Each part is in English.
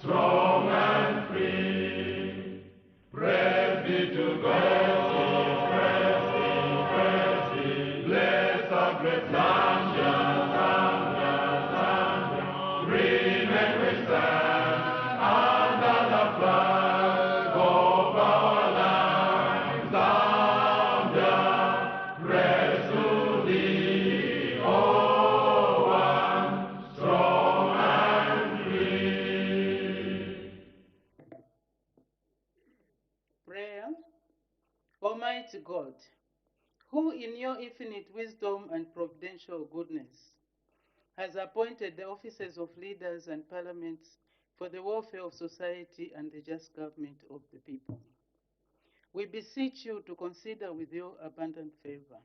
strong and free. Praise be to God, praise be. Bless our great Zambia, Zambia. Green and we stand under the flag of our land, Zambia. Praise to thee, O one, strong and free. Prayer. Almighty God, who in your infinite wisdom and providential goodness has appointed the offices of leaders and parliaments for the welfare of society and the just government of the people, we beseech you to consider with your abundant favor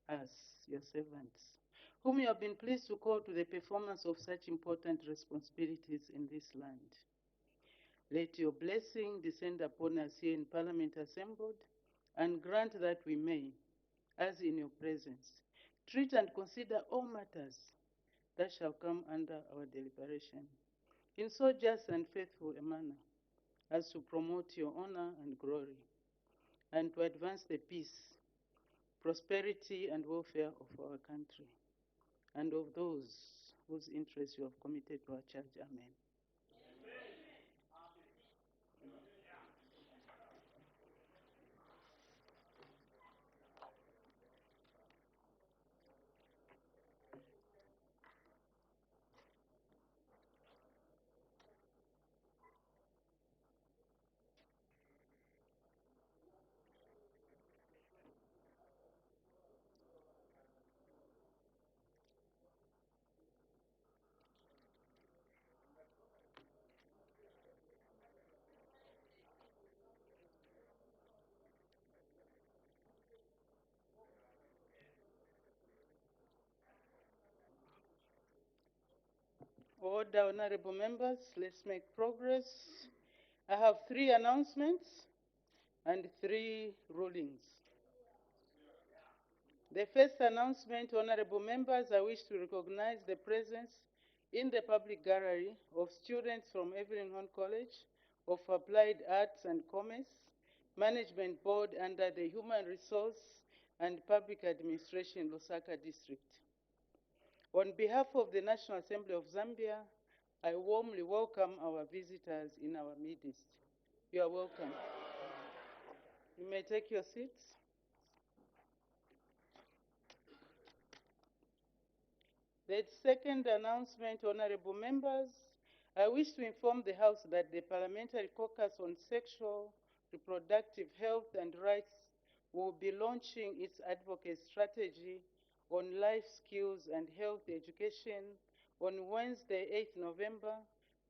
us, your servants, whom you have been pleased to call to the performance of such important responsibilities in this land. Let your blessing descend upon us here in Parliament assembled, and grant that we may, as in your presence, treat and consider all matters that shall come under our deliberation, in so just and faithful a manner as to promote your honor and glory, and to advance the peace, prosperity, and welfare of our country, and of those whose interests you have committed to our charge. Amen. Order, honorable members, let's make progress. I have 3 announcements and 3 rulings. The first announcement, honorable members, I wish to recognize the presence in the public gallery of students from Evelyn Horn College of Applied Arts and Commerce Management Board under the Human Resource and Public Administration Lusaka District. On behalf of the National Assembly of Zambia, I warmly welcome our visitors in our midst. You are welcome. You may take your seats. The second announcement, honorable members, I wish to inform the House that the Parliamentary Caucus on Sexual, Reproductive Health and Rights will be launching its advocacy strategy on life skills and health education on Wednesday, 8th November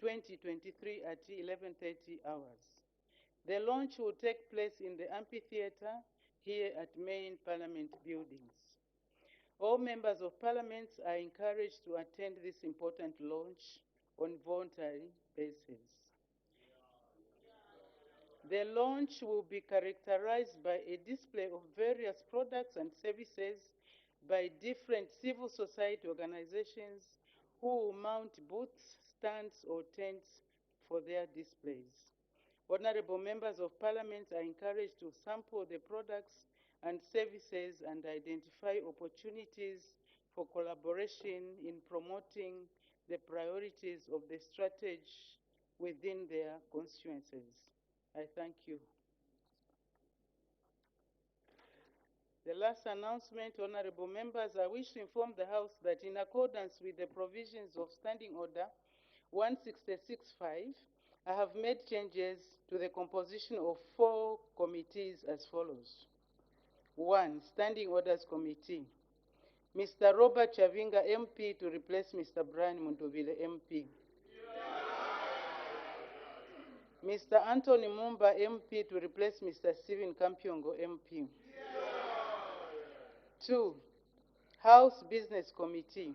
2023 at 11:30 hours. The launch will take place in the amphitheater here at Main Parliament buildings. All members of Parliament are encouraged to attend this important launch on voluntary basis. The launch will be characterized by a display of various products and services by different civil society organizations who will mount booths, stands, or tents for their displays. Honorable members of Parliament are encouraged to sample the products and services and identify opportunities for collaboration in promoting the priorities of the strategy within their constituencies. I thank you. The last announcement, honorable members, I wish to inform the House that in accordance with the provisions of Standing Order 166.5, I have made changes to the composition of 4 committees as follows. 1. Standing Orders Committee. Mr. Robert Chavinga, MP, to replace Mr. Brian Munduvile, MP. Mr. Anthony Mumba, MP, to replace Mr. Stephen Kampyongo, MP. 2. House Business Committee.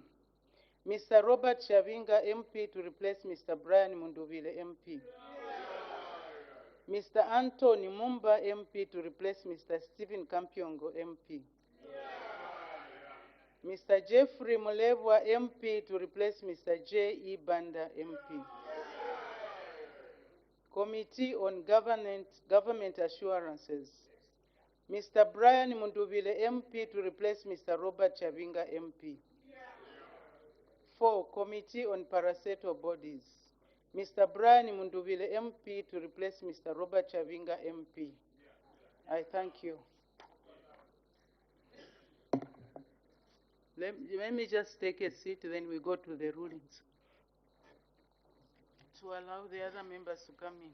Mr. Robert Chavinga, MP, to replace Mr. Brian Munduvile, MP. Mr. Anthony Mumba, MP, to replace Mr. Stephen Kampyongo, MP. Mr. Jeffrey Mulevwa, MP, to replace Mr. J.E. Banda, MP. Committee on Government Assurances. Mr. Brian Munduvile MP to replace Mr. Robert Chavinga MP. 4. Committee on Parastatal Bodies. Mr. Brian Munduvile MP to replace Mr. Robert Chavinga MP. I thank you. Let me just take a seat, then we go to the rulings to allow the other members to come in.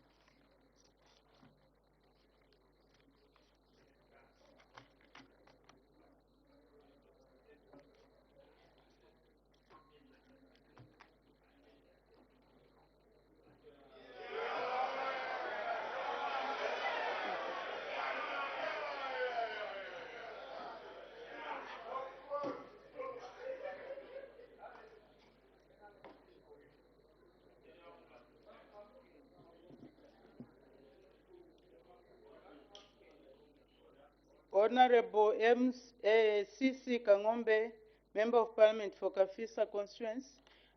Honorable C.C. Kangombe, Member of Parliament for Kafisa constituency.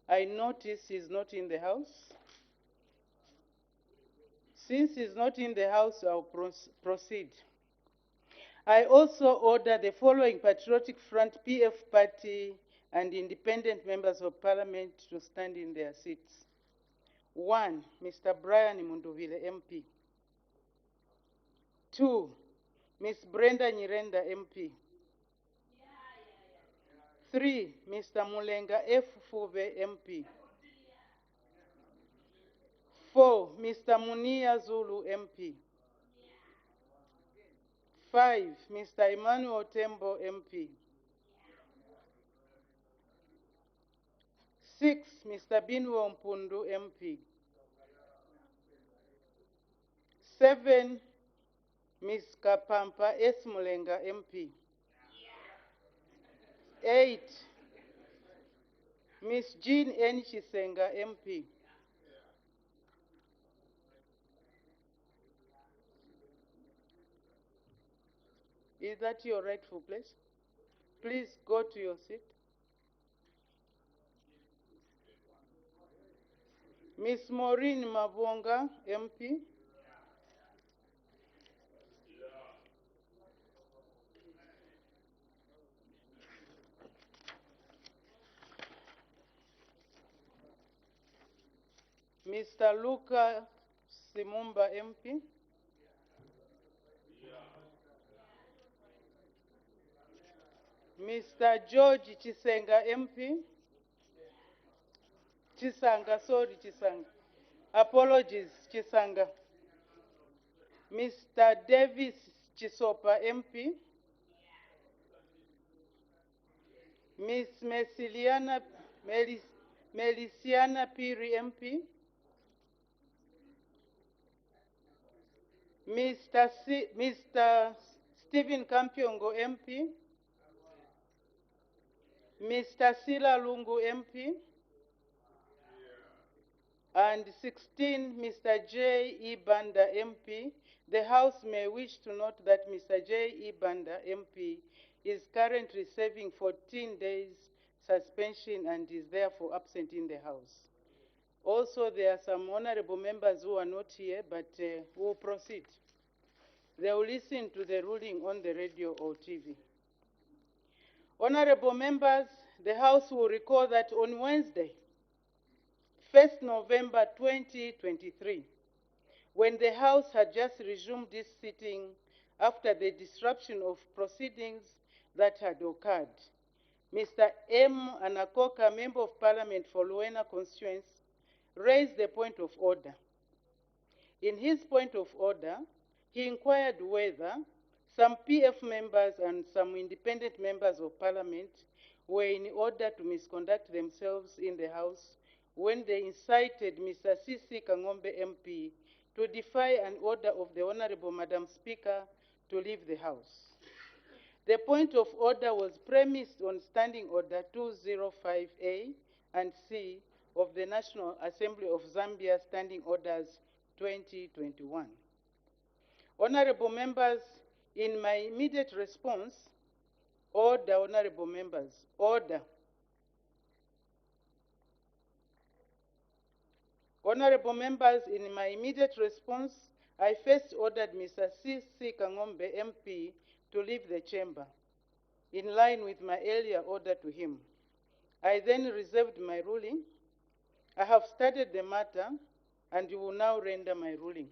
I notice he's not in the House. Since he's not in the House, I'll proceed. I also order the following Patriotic Front, PF Party, and independent members of Parliament to stand in their seats. 1. Mr. Brian Munduvile MP. 2. Ms. Brenda Nyirenda MP. 3. Mr. Mulenga F. Fuve MP. 4. Mr. Munia Zulu MP. 5. Mr. Emmanuel Tembo MP. 6. Mr. Binwo Mpundu MP. 7. Ms. Kapampa S. Mulenga MP. 8. Ms. Jean N. Chisenga MP. 'Is that your rightful place? Please go to your seat. Ms. Maureen Mavonga MP. Mr. Luka Simumba MP. Mr. George Chisenga MP. Chisanga, sorry, Chisanga. Apologies, Chisanga. Mr. Davis Chisopa MP. Ms. Melisiana Piri MP. Mr. Stephen Kampiongo MP. Mr. Sila Lungu MP. And 16, Mr. J. E. Banda MP. The House may wish to note that Mr. J. E. Banda MP is currently serving 14 days suspension and is therefore absent in the House. Also, there are some honorable members who are not here, but will proceed. They will listen to the ruling on the radio or TV. Honorable members, the House will recall that on Wednesday, 1st November 2023, when the House had just resumed this sitting after the disruption of proceedings that had occurred, Mr. M. Anakoka, Member of Parliament for Luena constituency, raised the point of order. In his point of order, he inquired whether some PF members and some independent members of Parliament were in order to misconduct themselves in the House when they incited Mr. C.C. Kangombe MP to defy an order of the Honorable Madam Speaker to leave the House. The point of order was premised on Standing Order 205A and C of the National Assembly of Zambia Standing Orders 2021. Honorable members, in my immediate response, order, honorable members, order. Honorable members, in my immediate response, I first ordered Mr. C.C. Kangombe MP to leave the chamber, in line with my earlier order to him. I then reserved my ruling. I have studied the matter and will now render my ruling.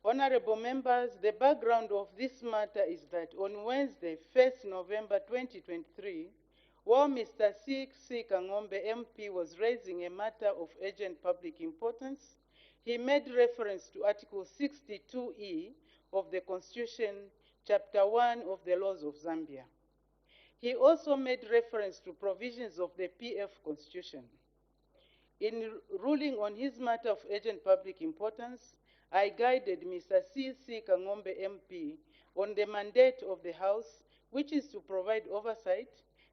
Honorable members, the background of this matter is that on Wednesday, 1st November 2023, while Mr. C.C. Kangombe MP was raising a matter of urgent public importance, he made reference to Article 62E of the Constitution, Chapter 1 of the Laws of Zambia. He also made reference to provisions of the PF Constitution. In ruling on his matter of urgent public importance, I guided Mr. C.C. Kangombe MP on the mandate of the House, which is to provide oversight,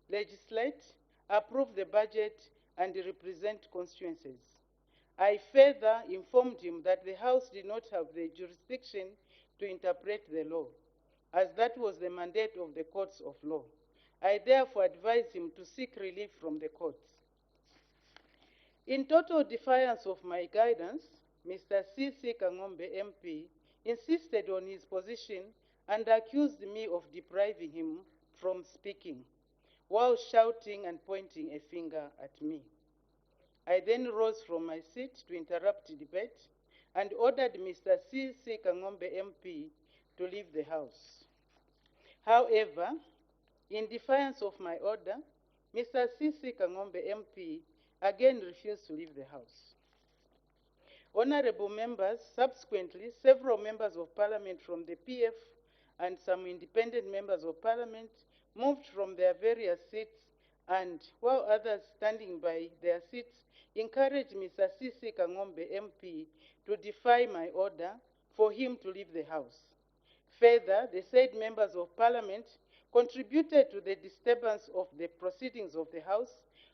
legislate, approve the budget, and represent constituencies. I further informed him that the House did not have the jurisdiction to interpret the law, as that was the mandate of the courts of law. I therefore advised him to seek relief from the courts. In total defiance of my guidance, Mr. C.C. Kangombe MP insisted on his position and accused me of depriving him from speaking, while shouting and pointing a finger at me. I then rose from my seat to interrupt the debate and ordered Mr. C.C. Kangombe MP to leave the House. However, in defiance of my order, Mr. C.C. Kangombe MP again refused to leave the House. Honorable members, subsequently, several members of Parliament from the PF and some independent members of Parliament moved from their various seats, and while others standing by their seats encouraged Mr. C.C. Kangombe MP to defy my order for him to leave the House. Further, the said members of Parliament contributed to the disturbance of the proceedings of the House,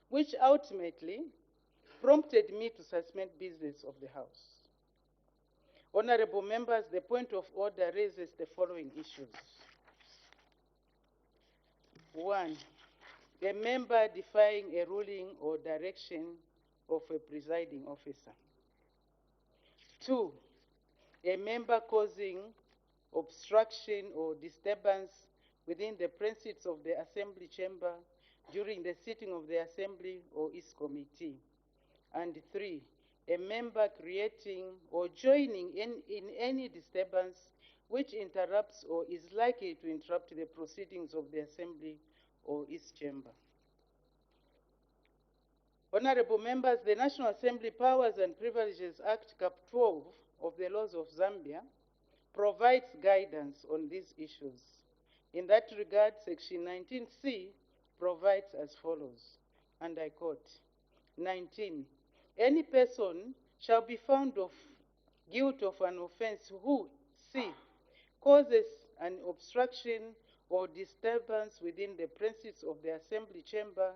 which ultimately prompted me to suspend business of the House. Honorable members, the point of order raises the following issues. 1. A member defying a ruling or direction of a presiding officer. 2. A member causing obstruction or disturbance within the premises of the Assembly chamber during the sitting of the Assembly or its committee. And 3, a member creating or joining in any disturbance which interrupts or is likely to interrupt the proceedings of the Assembly or its chamber. Honorable members, the National Assembly Powers and Privileges Act, Cap 12 of the Laws of Zambia provides guidance on these issues. In that regard, Section 19C provides as follows, and I quote, 19. Any person shall be found of guilt of an offense who, C, causes an obstruction or disturbance within the premises of the Assembly chamber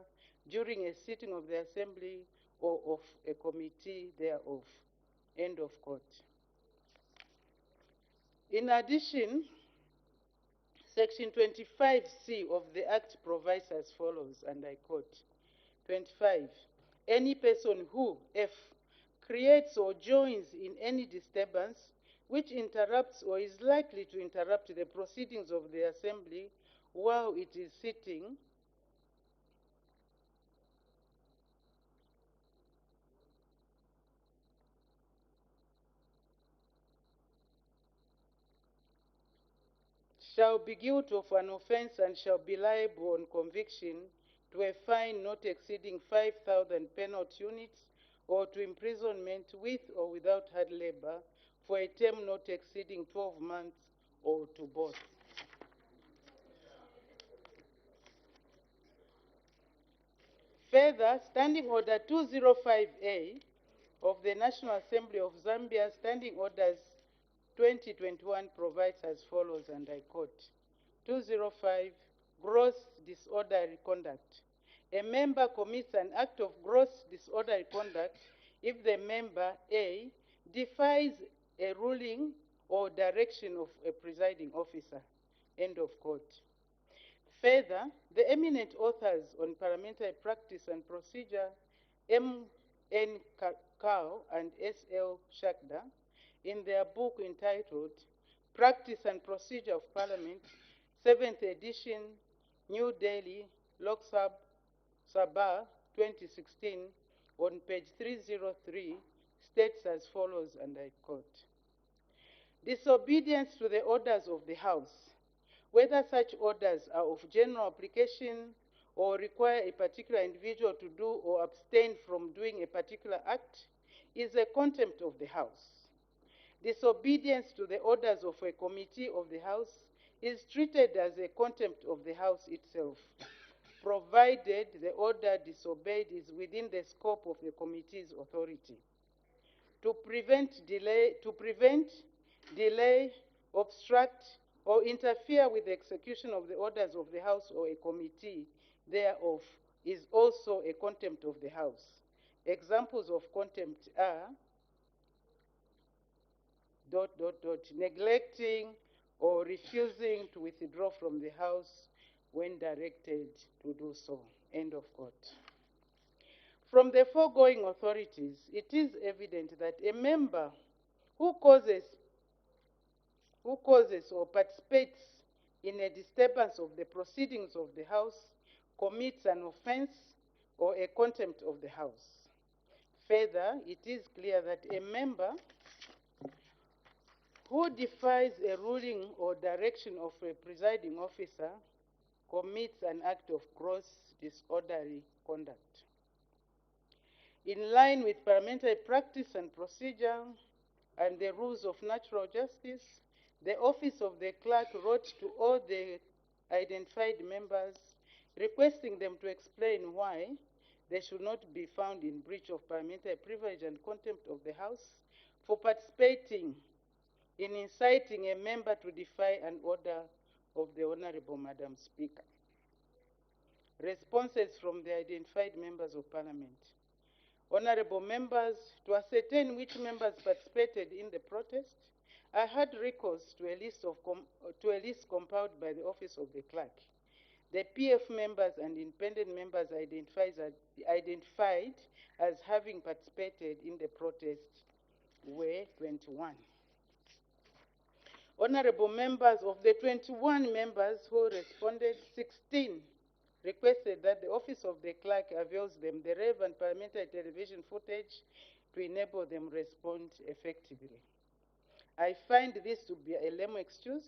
during a sitting of the Assembly or of a committee thereof. End of quote. In addition, Section 25C of the Act provides as follows, and I quote, 25. Any person who, F, creates or joins in any disturbance which interrupts or is likely to interrupt the proceedings of the Assembly while it is sitting, shall be guilty of an offense and shall be liable on conviction to a fine not exceeding 5,000 penalty units or to imprisonment with or without hard labor for a term not exceeding 12 months or to both. Further, Standing Order 205A of the National Assembly of Zambia, Standing Orders 2021 provides as follows, and I quote, 205, gross disorderly conduct. A member commits an act of gross disorderly conduct if the member, A, defies a ruling or direction of a presiding officer. End of quote. Further, the eminent authors on parliamentary practice and procedure, M.N. Kao and S.L. Shakda, in their book entitled Practice and Procedure of Parliament, 7th edition, New Delhi, Lok Sabha, 2016, on page 303, states as follows, and I quote, "Disobedience to the orders of the House, whether such orders are of general application or require a particular individual to do or abstain from doing a particular act, is a contempt of the House. Disobedience to the orders of a committee of the House is treated as a contempt of the House itself, provided the order disobeyed is within the scope of the committee's authority. To prevent delay, obstruct, or interfere with the execution of the orders of the House or a committee thereof is also a contempt of the House. Examples of contempt are ... neglecting or refusing to withdraw from the House when directed to do so." End of quote. From the foregoing authorities, it is evident that a member who causes or participates in a disturbance of the proceedings of the House commits an offense or a contempt of the House. Further, it is clear that a member who defies a ruling or direction of a presiding officer commits an act of gross disorderly conduct. In line with parliamentary practice and procedure and the rules of natural justice, the office of the clerk wrote to all the identified members, requesting them to explain why they should not be found in breach of parliamentary privilege and contempt of the House for participating in inciting a member to defy an order of the Honorable Madam Speaker. Responses from the identified members of Parliament. Honorable members, to ascertain which members participated in the protest, I had recourse to a list compiled by the Office of the Clerk. The PF members and independent members identified as having participated in the protest were 21. Honorable members, of the 21 members who responded, 16 requested that the Office of the Clerk avails them the relevant parliamentary television footage to enable them respond effectively. I find this to be a lame excuse,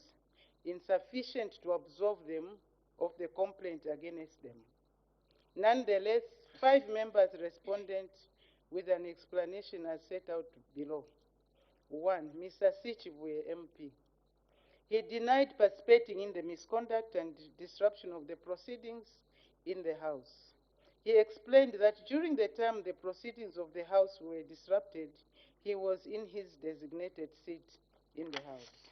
insufficient to absolve them of the complaint against them. Nonetheless, 5 members responded with an explanation as set out below. 1. Mr. Sichibwe, MP. He denied participating in the misconduct and disruption of the proceedings in the House. He explained that during the time the proceedings of the House were disrupted, he was in his designated seat in the House.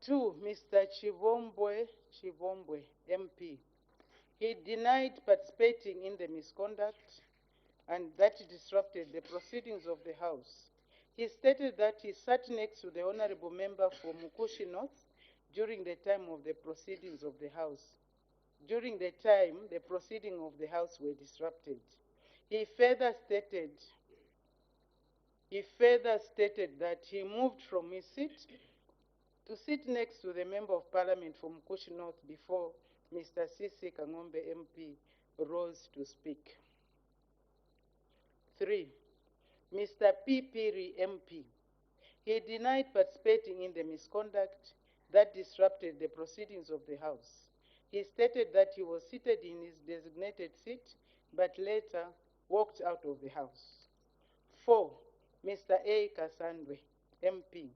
2. Mr. Chivombwe, MP. He denied participating in the misconduct and that disrupted the proceedings of the House. He stated that he sat next to the Honorable Member for Mukushi North during the time of the proceedings of the House. During the time the proceedings of the House were disrupted. He further stated that he moved from his seat to sit next to the Member of Parliament for Mukushi North before Mr. C.C. Kangombe, MP, rose to speak. 3. Mr. P. Piri, MP. He denied participating in the misconduct that disrupted the proceedings of the House. He stated that he was seated in his designated seat, but later walked out of the House. 4. Mr. A. Kasandwe, MP.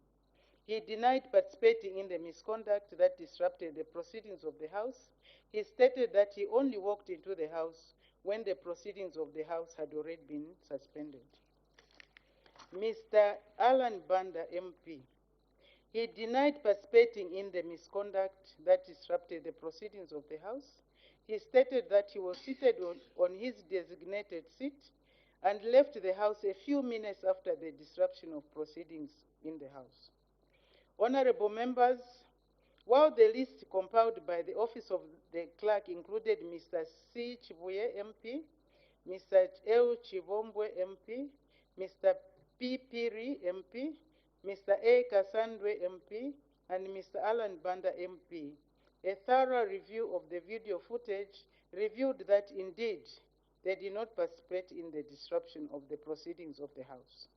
He denied participating in the misconduct that disrupted the proceedings of the House. He stated that he only walked into the House when the proceedings of the House had already been suspended. Mr. Alan Banda, MP. He denied participating in the misconduct that disrupted the proceedings of the House. He stated that he was seated on his designated seat and left the House a few minutes after the disruption of proceedings in the House. Honorable members, while the list compiled by the Office of the Clerk included Mr. C. Chibuye, MP, Mr. L. Chivombwe, MP, Mr. P. Piri, MP, Mr. A. Kasandwe, MP, and Mr. Alan Banda, MP, a thorough review of the video footage revealed that indeed they did not participate in the disruption of the proceedings of the House.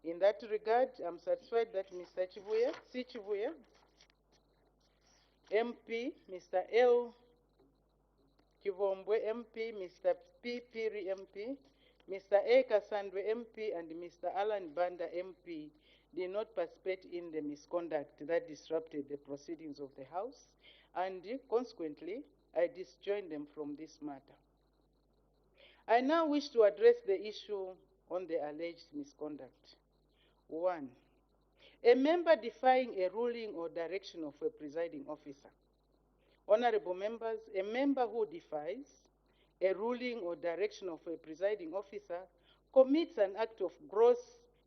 In that regard, I'm satisfied that Mr. Chibuye, C. Chibuye, MP, Mr. L. Chivombwe, MP, Mr. P. Piri, MP, Mr. A. Kasandwe, MP, and Mr. Alan Banda, MP, did not participate in the misconduct that disrupted the proceedings of the House, and consequently, I disjoin them from this matter. I now wish to address the issue on the alleged misconduct. 1. A member defying a ruling or direction of a presiding officer. Honorable members, a member who defies a ruling or direction of a presiding officer commits an act of gross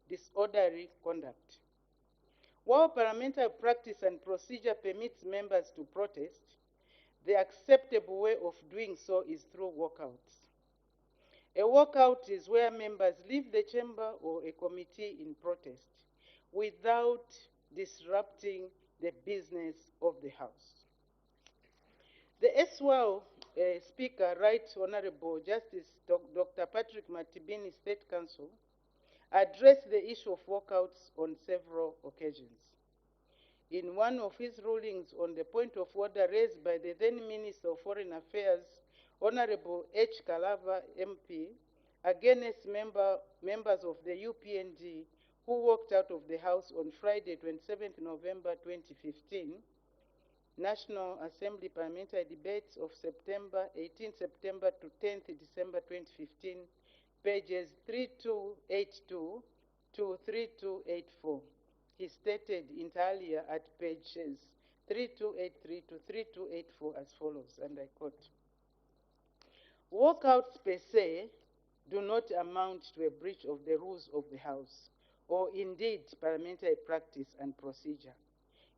disorderly conduct. While parliamentary practice and procedure permits members to protest, the acceptable way of doing so is through walkouts. A walkout is where members leave the chamber or a committee in protest without disrupting the business of the House. The SWAL Speaker, Right Honorable Justice Dr. Patrick Matibini, State Counsel, addressed the issue of walkouts on several occasions. In one of his rulings on the point of order raised by the then Minister of Foreign Affairs, Honorable H. Kalava, MP, against members of the UPND who walked out of the House on Friday, 27 November 2015, National Assembly Parliamentary Debates of September, 18 September to 10 December 2015, pages 3282 to 3284. He stated inter alia at pages 3283 to 3284 as follows, and I quote, "Walkouts per se do not amount to a breach of the rules of the House, or indeed parliamentary practice and procedure.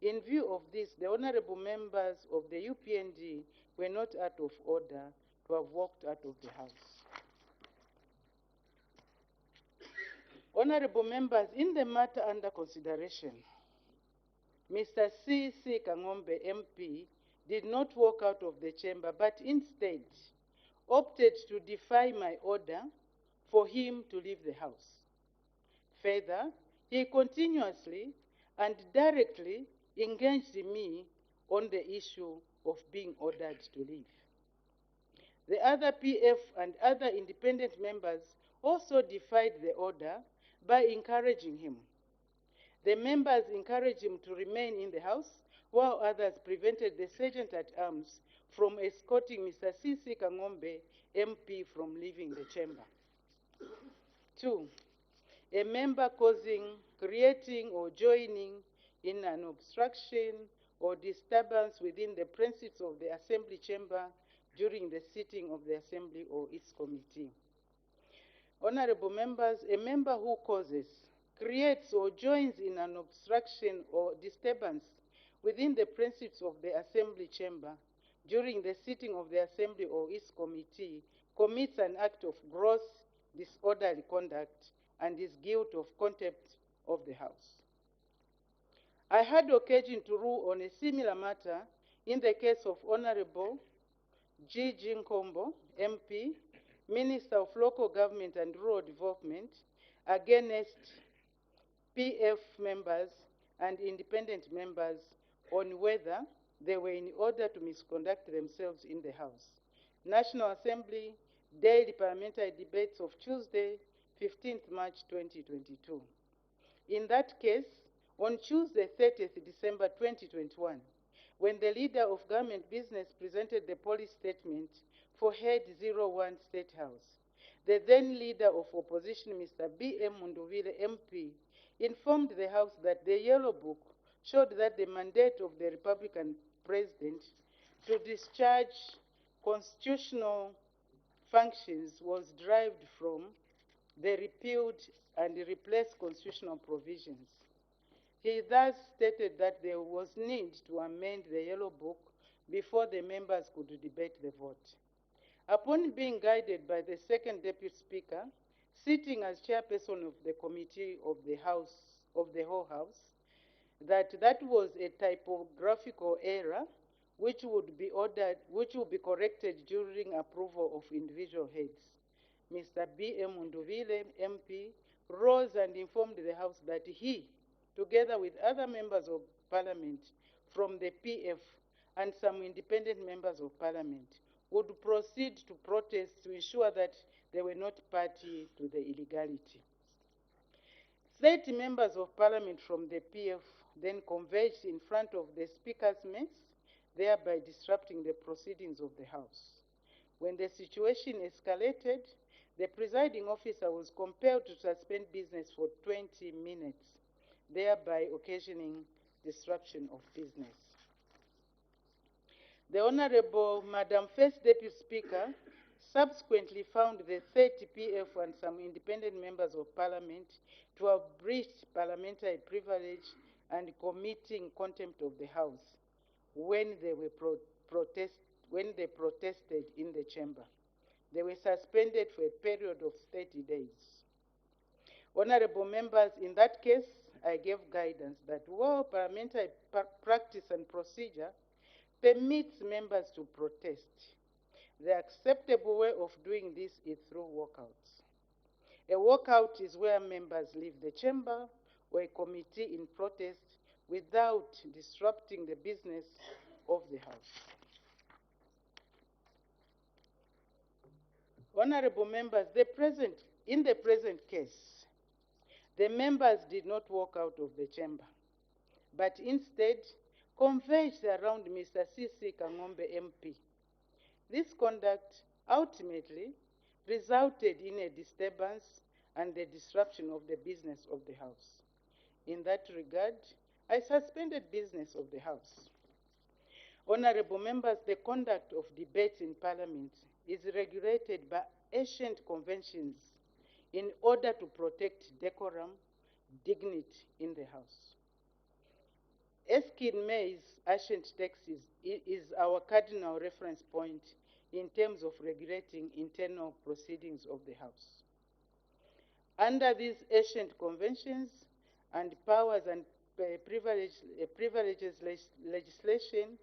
In view of this, the honorable members of the UPND were not out of order to have walked out of the House." Honorable members, in the matter under consideration, Mr. C.C. Kangombe, MP, did not walk out of the chamber, but instead opted to defy my order for him to leave the House. Further, he continuously and directly engaged me on the issue of being ordered to leave. The other PF and other independent members also defied the order by encouraging him. The members encouraged him to remain in the House, while others prevented the Sergeant at Arms from escorting Mr. C.C. Kangombe, MP, from leaving the chamber. 2. A member creating or joining in an obstruction or disturbance within the premises of the Assembly chamber during the sitting of the Assembly or its committee. Honorable members, a member who causes, creates or joins in an obstruction or disturbance within the premises of the Assembly chamber during the sitting of the Assembly or its committee commits an act of gross disorderly conduct and is guilty of contempt of the House. I had occasion to rule on a similar matter in the case of Honorable G. Nkombo, MP, Minister of Local Government and Rural Development, against PF members and independent members on whether they were in order to misconduct themselves in the House. National Assembly Daily Parliamentary Debates of Tuesday, 15th March 2022. In that case, on Tuesday, 30th December 2021, when the leader of government business presented the policy statement for Head 01 State House, the then leader of opposition, Mr. B.M. Munduvile, MP, informed the House that the Yellow Book showed that the mandate of the Republican President to discharge constitutional functions was derived from the repealed and replaced constitutional provisions. He thus stated that there was need to amend the Yellow Book before the members could debate the vote. Upon being guided by the second Deputy Speaker, sitting as chairperson of the committee of the whole House, that was a typographical error which would be corrected during approval of individual heads. Mr. B.M. Nduvile, MP, rose and informed the House that he, together with other members of Parliament from the PF and some independent members of Parliament, would proceed to protest to ensure that they were not party to the illegality. 30 members of Parliament from the PF then converged in front of the Speaker's mess, thereby disrupting the proceedings of the House. When the situation escalated, the presiding officer was compelled to suspend business for 20 minutes, thereby occasioning disruption of business. The Honorable Madam First Deputy Speaker subsequently found the 30 PF and some independent members of Parliament to have breached parliamentary privilege and committing contempt of the House when they protested in the chamber. They were suspended for a period of 30 days. Honorable members, in that case, I gave guidance that while parliamentary practice and procedure permits members to protest, the acceptable way of doing this is through walkouts. A walkout is where members leave the chamber or a committee in protest without disrupting the business of the House. Honorable members, in the present case, the members did not walk out of the chamber, but instead converged around Mr. C.C. Kangombe MP. This conduct ultimately resulted in a disturbance and the disruption of the business of the House. In that regard, I suspended business of the House. Honorable members, the conduct of debates in Parliament is regulated by ancient conventions in order to protect decorum, dignity in the House. Erskine May's ancient text is our cardinal reference point in terms of regulating internal proceedings of the House. Under these ancient conventions and powers and privileges legislation,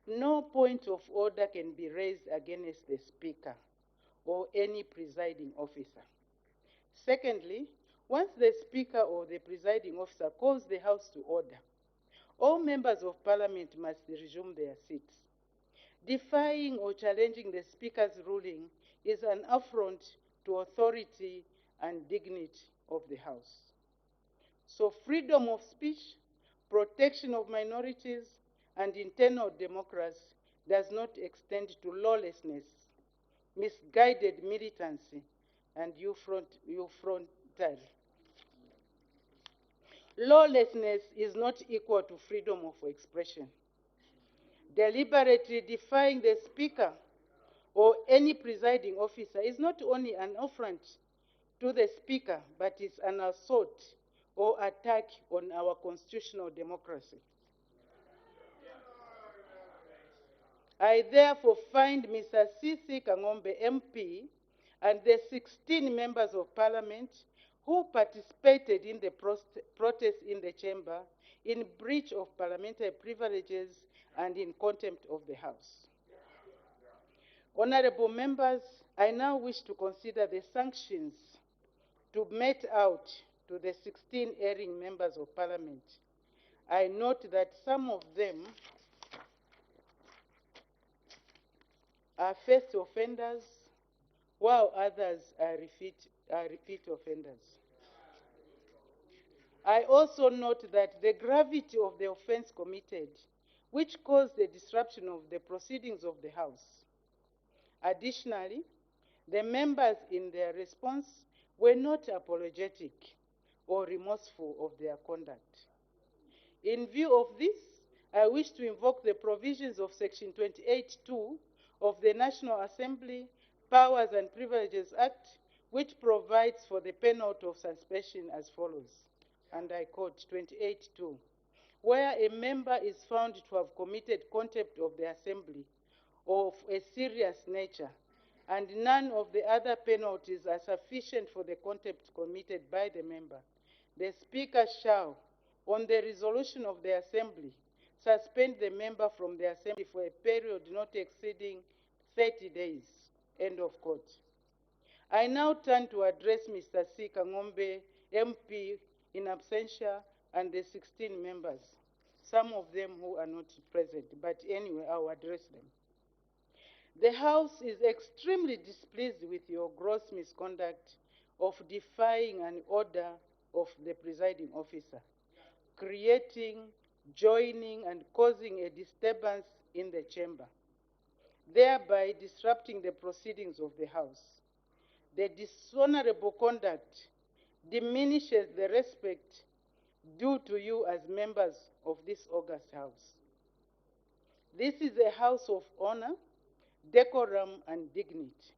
no point of order can be raised against the Speaker or any presiding officer. Secondly, once the Speaker or the presiding officer calls the House to order, all members of Parliament must resume their seats. Defying or challenging the Speaker's ruling is an affront to authority and dignity of the House. So freedom of speech, protection of minorities, and internal democracy does not extend to lawlessness, misguided militancy, and effrontery. Lawlessness is not equal to freedom of expression. Deliberately defying the Speaker or any presiding officer is not only an affront to the Speaker, but is an assault or attack on our constitutional democracy. I therefore find Mr. C.C. Kangombe MP and the 16 members of Parliament who participated in the protest in the chamber in breach of parliamentary privileges and in contempt of the House. Honorable members, I now wish to consider the sanctions to mete out to the 16 erring members of Parliament. I note that some of them are first offenders, while others are repeat offenders. I also note that the gravity of the offense committed, which caused the disruption of the proceedings of the House. Additionally, the members in their response were not apologetic or remorseful of their conduct. In view of this, I wish to invoke the provisions of Section 28(2) of the National Assembly Powers and Privileges Act, which provides for the penalty of suspension as follows. and I quote 28.2, where a member is found to have committed contempt of the assembly of a serious nature, and none of the other penalties are sufficient for the contempt committed by the member, the Speaker shall, on the resolution of the Assembly, suspend the member from the Assembly for a period not exceeding 30 days. End of quote. I now turn to address Mr. C. Kangombe, MP in absentia, and the 16 members, some of them who are not present, but anyway, I'll address them. The House is extremely displeased with your gross misconduct of defying an order of the presiding officer, creating, joining, and causing a disturbance in the chamber, thereby disrupting the proceedings of the House. The dishonorable conduct diminishes the respect due to you as members of this august House. This is a house of honor, decorum, and dignity.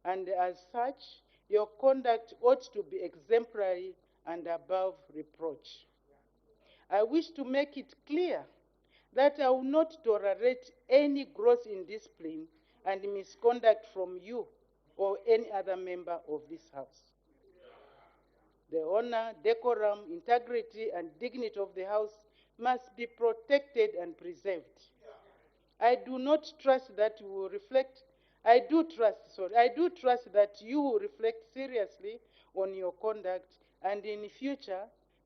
And as such, your conduct ought to be exemplary and above reproach. I wish to make it clear that I will not tolerate any gross indiscipline and misconduct from you or any other member of this House. The honor, decorum, integrity, and dignity of the House must be protected and preserved. I do not trust that you will reflect, I do trust that you will reflect seriously on your conduct and in future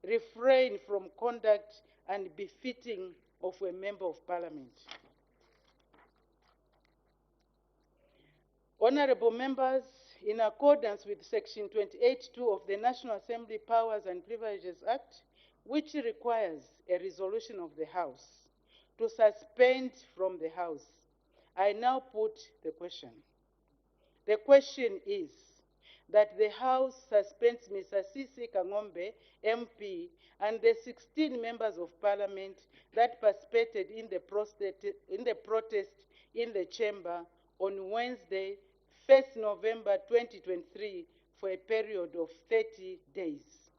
refrain from conduct unbefitting of a member of parliament. Honorable members, in accordance with Section 28.2 of the National Assembly Powers and Privileges Act, which requires a resolution of the House to suspend from the House, I now put the question. The question is that the House suspends Mr. C.C. Kangombe, MP, and the 16 members of Parliament that participated in the protest in the chamber on Wednesday, 1st November 2023, for a period of 30 days.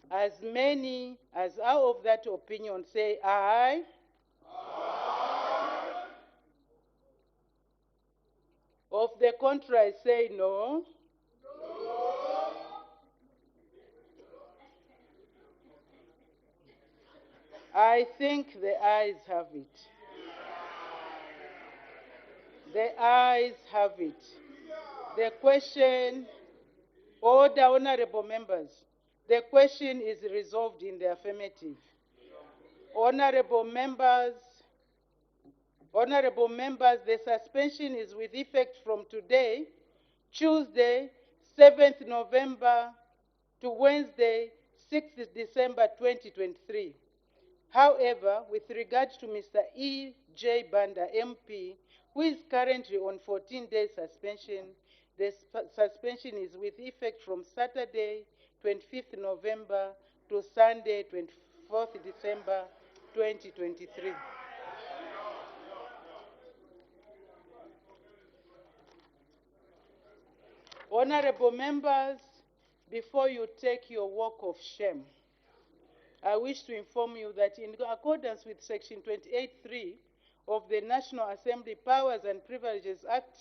As many as are of that opinion say aye. Aye. Of the contrary say no. No. I think the ayes have it. The ayes have it. The question, order, honorable members. The question is resolved in the affirmative. Honorable members, the suspension is with effect from today, Tuesday, 7th November, to Wednesday, 6th December 2023. However, with regard to Mr. E. J. Banda, MP, who is currently on 14-day suspension, the suspension is with effect from Saturday, 25th November, to Sunday, 24th December 2023. Honorable members, before you take your walk of shame, I wish to inform you that in accordance with Section 28.3 of the National Assembly Powers and Privileges Act,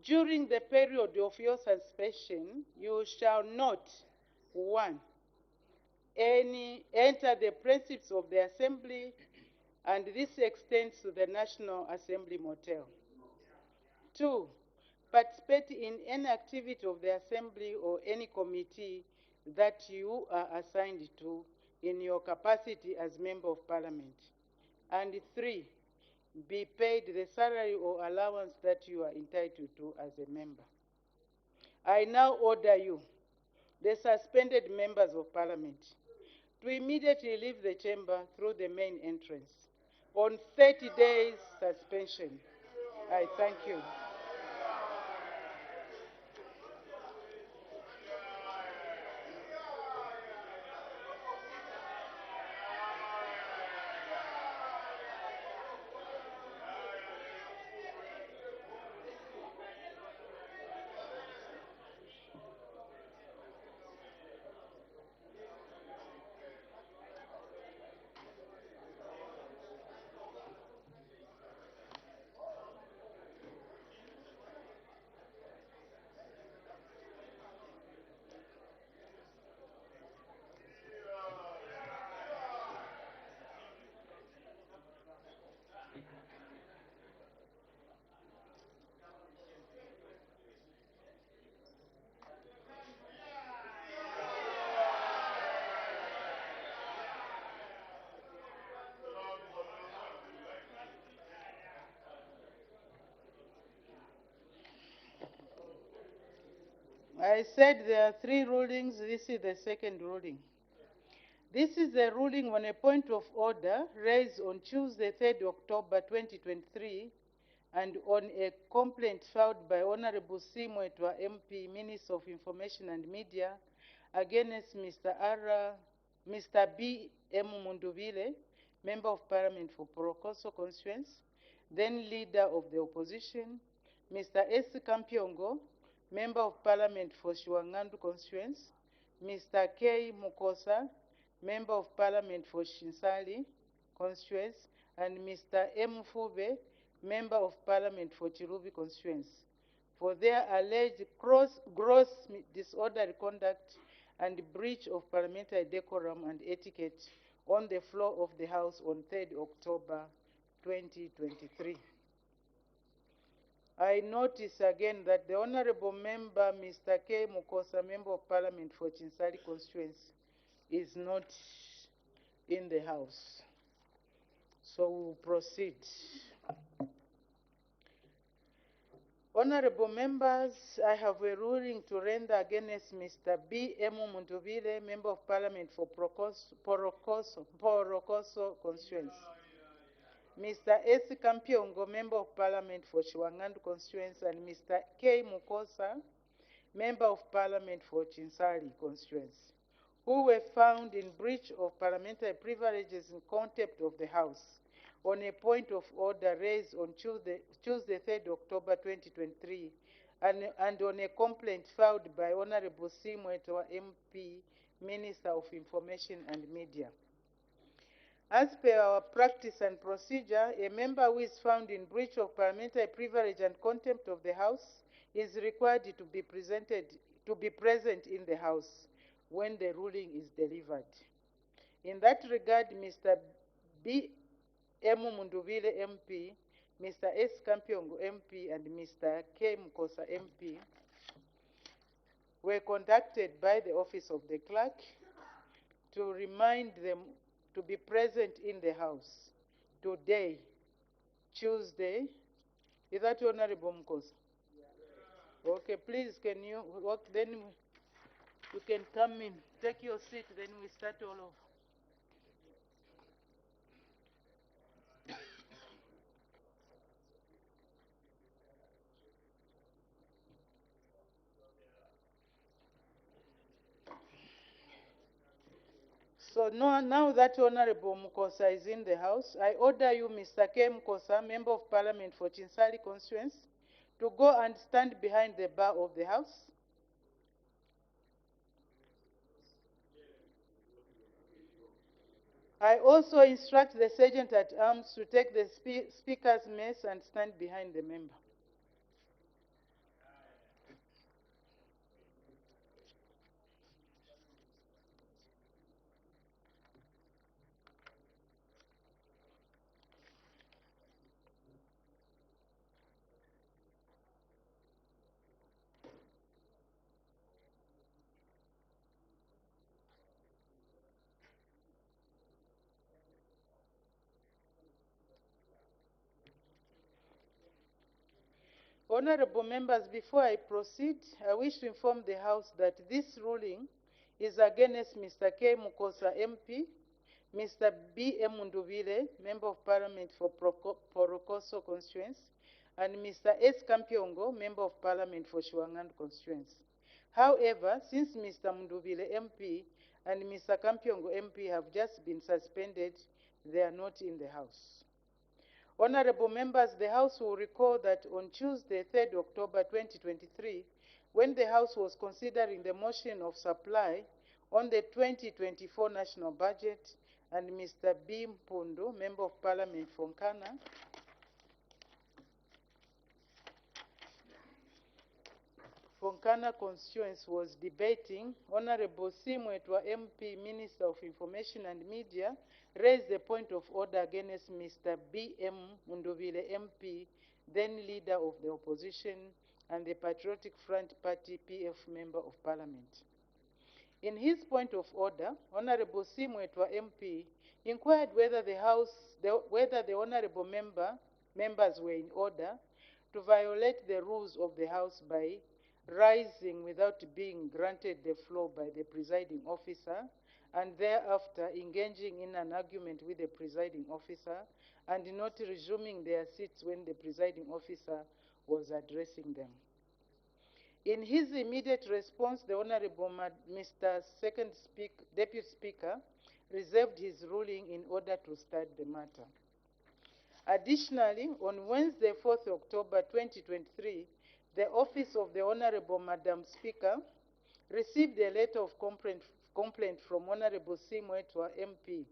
during the period of your suspension, you shall not, 1, enter the premises of the Assembly, and this extends to the National Assembly Motel. 2, participate in any activity of the Assembly or any committee that you are assigned to in your capacity as Member of Parliament. And 3, be paid the salary or allowance that you are entitled to as a member. I now order you, the suspended members of Parliament, to immediately leave the chamber through the main entrance on 30 days suspension. I thank you. I said there are three rulings. This is the second ruling. This is the ruling on a point of order raised on Tuesday, 3rd October 2023, and on a complaint filed by Honorable Simwetwa MP, Minister of Information and Media, against Mr. B. M. Munduvile, Member of Parliament for Porokoso constituency, then Leader of the Opposition, Mr. S. Kampiongo, Member of Parliament for Shiwangandu constituency, Mr. K. Mukosa, Member of Parliament for Shinsali constituency, and Mr. M. Fube, Member of Parliament for Chirubi constituency, for their alleged gross disorderly conduct and breach of parliamentary decorum and etiquette on the floor of the House on 3rd October 2023. I notice again that the Honorable Member, Mr. K. Mukosa, Member of Parliament for Chinsali constituency, is not in the House. So we'll proceed. Honorable members, I have a ruling to render against Mr. B. M. Munduvile, Member of Parliament for Porokoso constituency. Mr. S. Kampiongo, Member of Parliament for Shiwangandu constituency, and Mr. K. Mukosa, Member of Parliament for Chinsali constituency, who were found in breach of parliamentary privileges in contempt of the House on a point of order raised on Tuesday 3rd October 2023, and on a complaint filed by Honorable Simwetwa MP, Minister of Information and Media. As per our practice and procedure, a member who is found in breach of parliamentary privilege and contempt of the House is required to be present in the House when the ruling is delivered. In that regard, Mr. B. M. Munduvile MP, Mr. S. Kampiongo MP, and Mr. K. Mukosa MP were contacted by the Office of the Clerk to remind them to be present in the House today, Tuesday. Is that Honorable Mukosa? Okay, please, can you walk, then you can come in, take your seat, then we start all over. So now that Honorable Mukosa is in the House, I order you, Mr. K. Mukosa, Member of Parliament for Chinsali constituency, to go and stand behind the bar of the House. I also instruct the Sergeant at Arms to take the Speaker's mace and stand behind the member. Honorable members, before I proceed, I wish to inform the House that this ruling is against Mr. K. Mukosa MP, Mr. B. M. Munduvile, Member of Parliament for Porokoso constituency, and Mr. S. Kampiongo, Member of Parliament for Shiwangandu constituency. However, since Mr. Munduvile MP and Mr. Kampiongo MP have just been suspended, they are not in the House. Honorable members, the House will recall that on Tuesday, 3rd October 2023, when the House was considering the motion of supply on the 2024 national budget, and Mr. B. Mpundu, Member of Parliament from Nkana, constituency, was debating, Honorable Simwetwa MP, Minister of Information and Media, raised the point of order against Mr. B. M. Munduvile MP, then Leader of the Opposition and the Patriotic Front Party PF Member of Parliament. In his point of order, Honorable Simwetwa MP inquired whether the Honorable members were in order to violate the rules of the House by rising without being granted the floor by the presiding officer, and thereafter engaging in an argument with the presiding officer, and not resuming their seats when the presiding officer was addressing them. In his immediate response, the Honorable Mr. Deputy Speaker reserved his ruling in order to start the matter. Additionally, on Wednesday, 4th October 2023, the Office of the Honorable Madam Speaker received a letter of complaint from Honorable Simwetwa MP.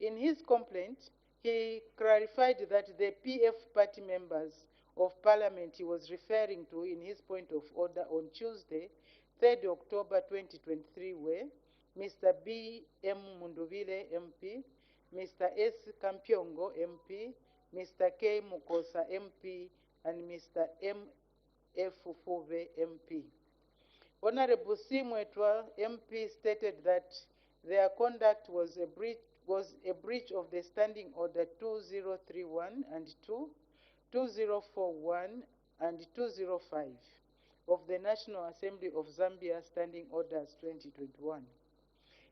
In his complaint, he clarified that the PF party members of Parliament he was referring to in his point of order on Tuesday, 3rd October 2023 were Mr. B. M. Munduvile MP, Mr. S. Kampyongo MP, Mr. K. Mukosa MP, and Mr. M. F. Fuve MP. Honorable Simwetwa MP stated that their conduct was a breach of the Standing Order 2031 and 2, 2041 and 205 of the National Assembly of Zambia Standing Orders 2021.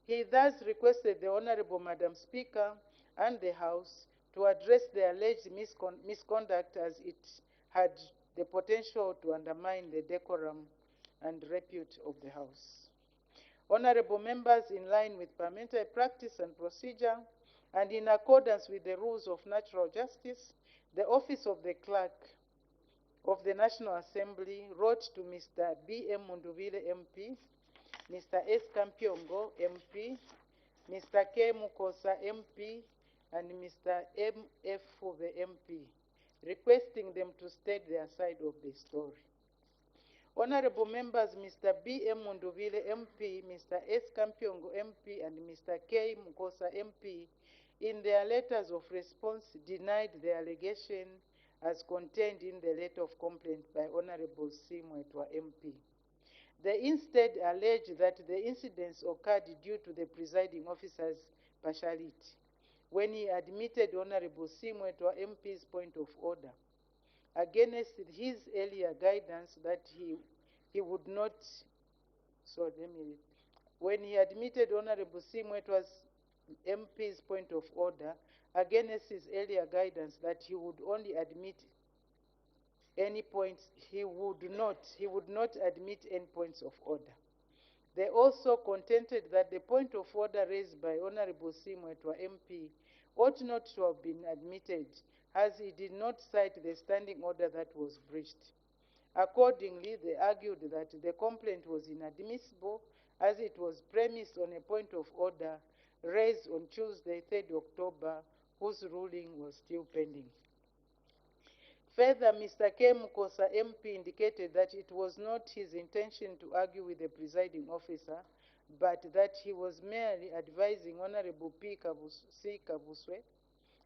He thus requested the Honorable Madam Speaker and the House to address the alleged misconduct as it had the potential to undermine the decorum and repute of the House. Honorable members, in line with parliamentary practice and procedure, and in accordance with the rules of natural justice, the Office of the Clerk of the National Assembly wrote to Mr. B. M. Munduvile MP, Mr. S. Kampyongo MP, Mr. K. Mukosa MP, and Mr. M. F. Fuve MP, requesting them to state their side of the story. Honorable members, Mr. B. M. Munduvile MP, Mr. S. Kampyongo MP, and Mr. K. Mukosa MP, in their letters of response, denied the allegation as contained in the letter of complaint by Honorable Simwetwa MP. They instead alleged that the incidents occurred due to the presiding officer's partiality, when he admitted Honorable Simwetwa MP's point of order against his earlier guidance that he would not, when he admitted Honorable Simwetwa's MP's point of order against his earlier guidance that he would only admit any points, he would not admit any points of order. They also contended that the point of order raised by Honorable Simwetwa MP ought not to have been admitted, as he did not cite the standing order that was breached. Accordingly, they argued that the complaint was inadmissible, as it was premised on a point of order raised on Tuesday, 3rd October, whose ruling was still pending. Further, Mr. K. Mukosa MP indicated that it was not his intention to argue with the presiding officer, but that he was merely advising Honorable C. Kabuswe,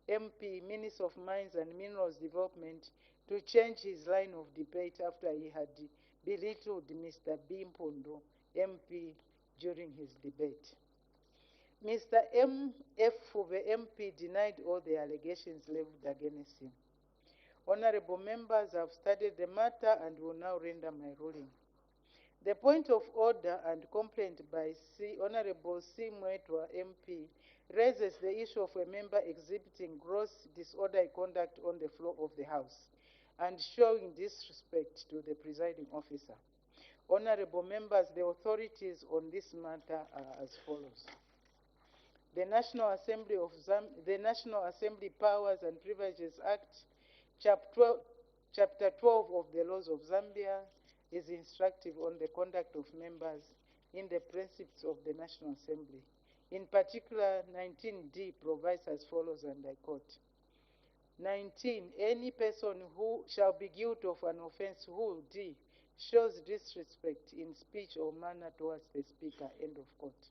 MP, Minister of Mines and Minerals Development, to change his line of debate after he had belittled Mr. B. Mpondo, MP, during his debate. Mr. M. F. Fuve MP denied all the allegations leveled against him. Honorable members, have studied the matter and will now render my ruling. The point of order and complaint by Honorable Simwetwa MP raises the issue of a member exhibiting gross disorderly conduct on the floor of the House and showing disrespect to the presiding officer. Honorable members, the authorities on this matter are as follows. The National Assembly Powers and Privileges Act, Chapter 12 of the Laws of Zambia is instructive on the conduct of members in the principles of the National Assembly. In particular, 19D provides as follows, and I quote, 19. Any person who shall be guilty of an offense who, D, shows disrespect in speech or manner towards the Speaker, end of quote.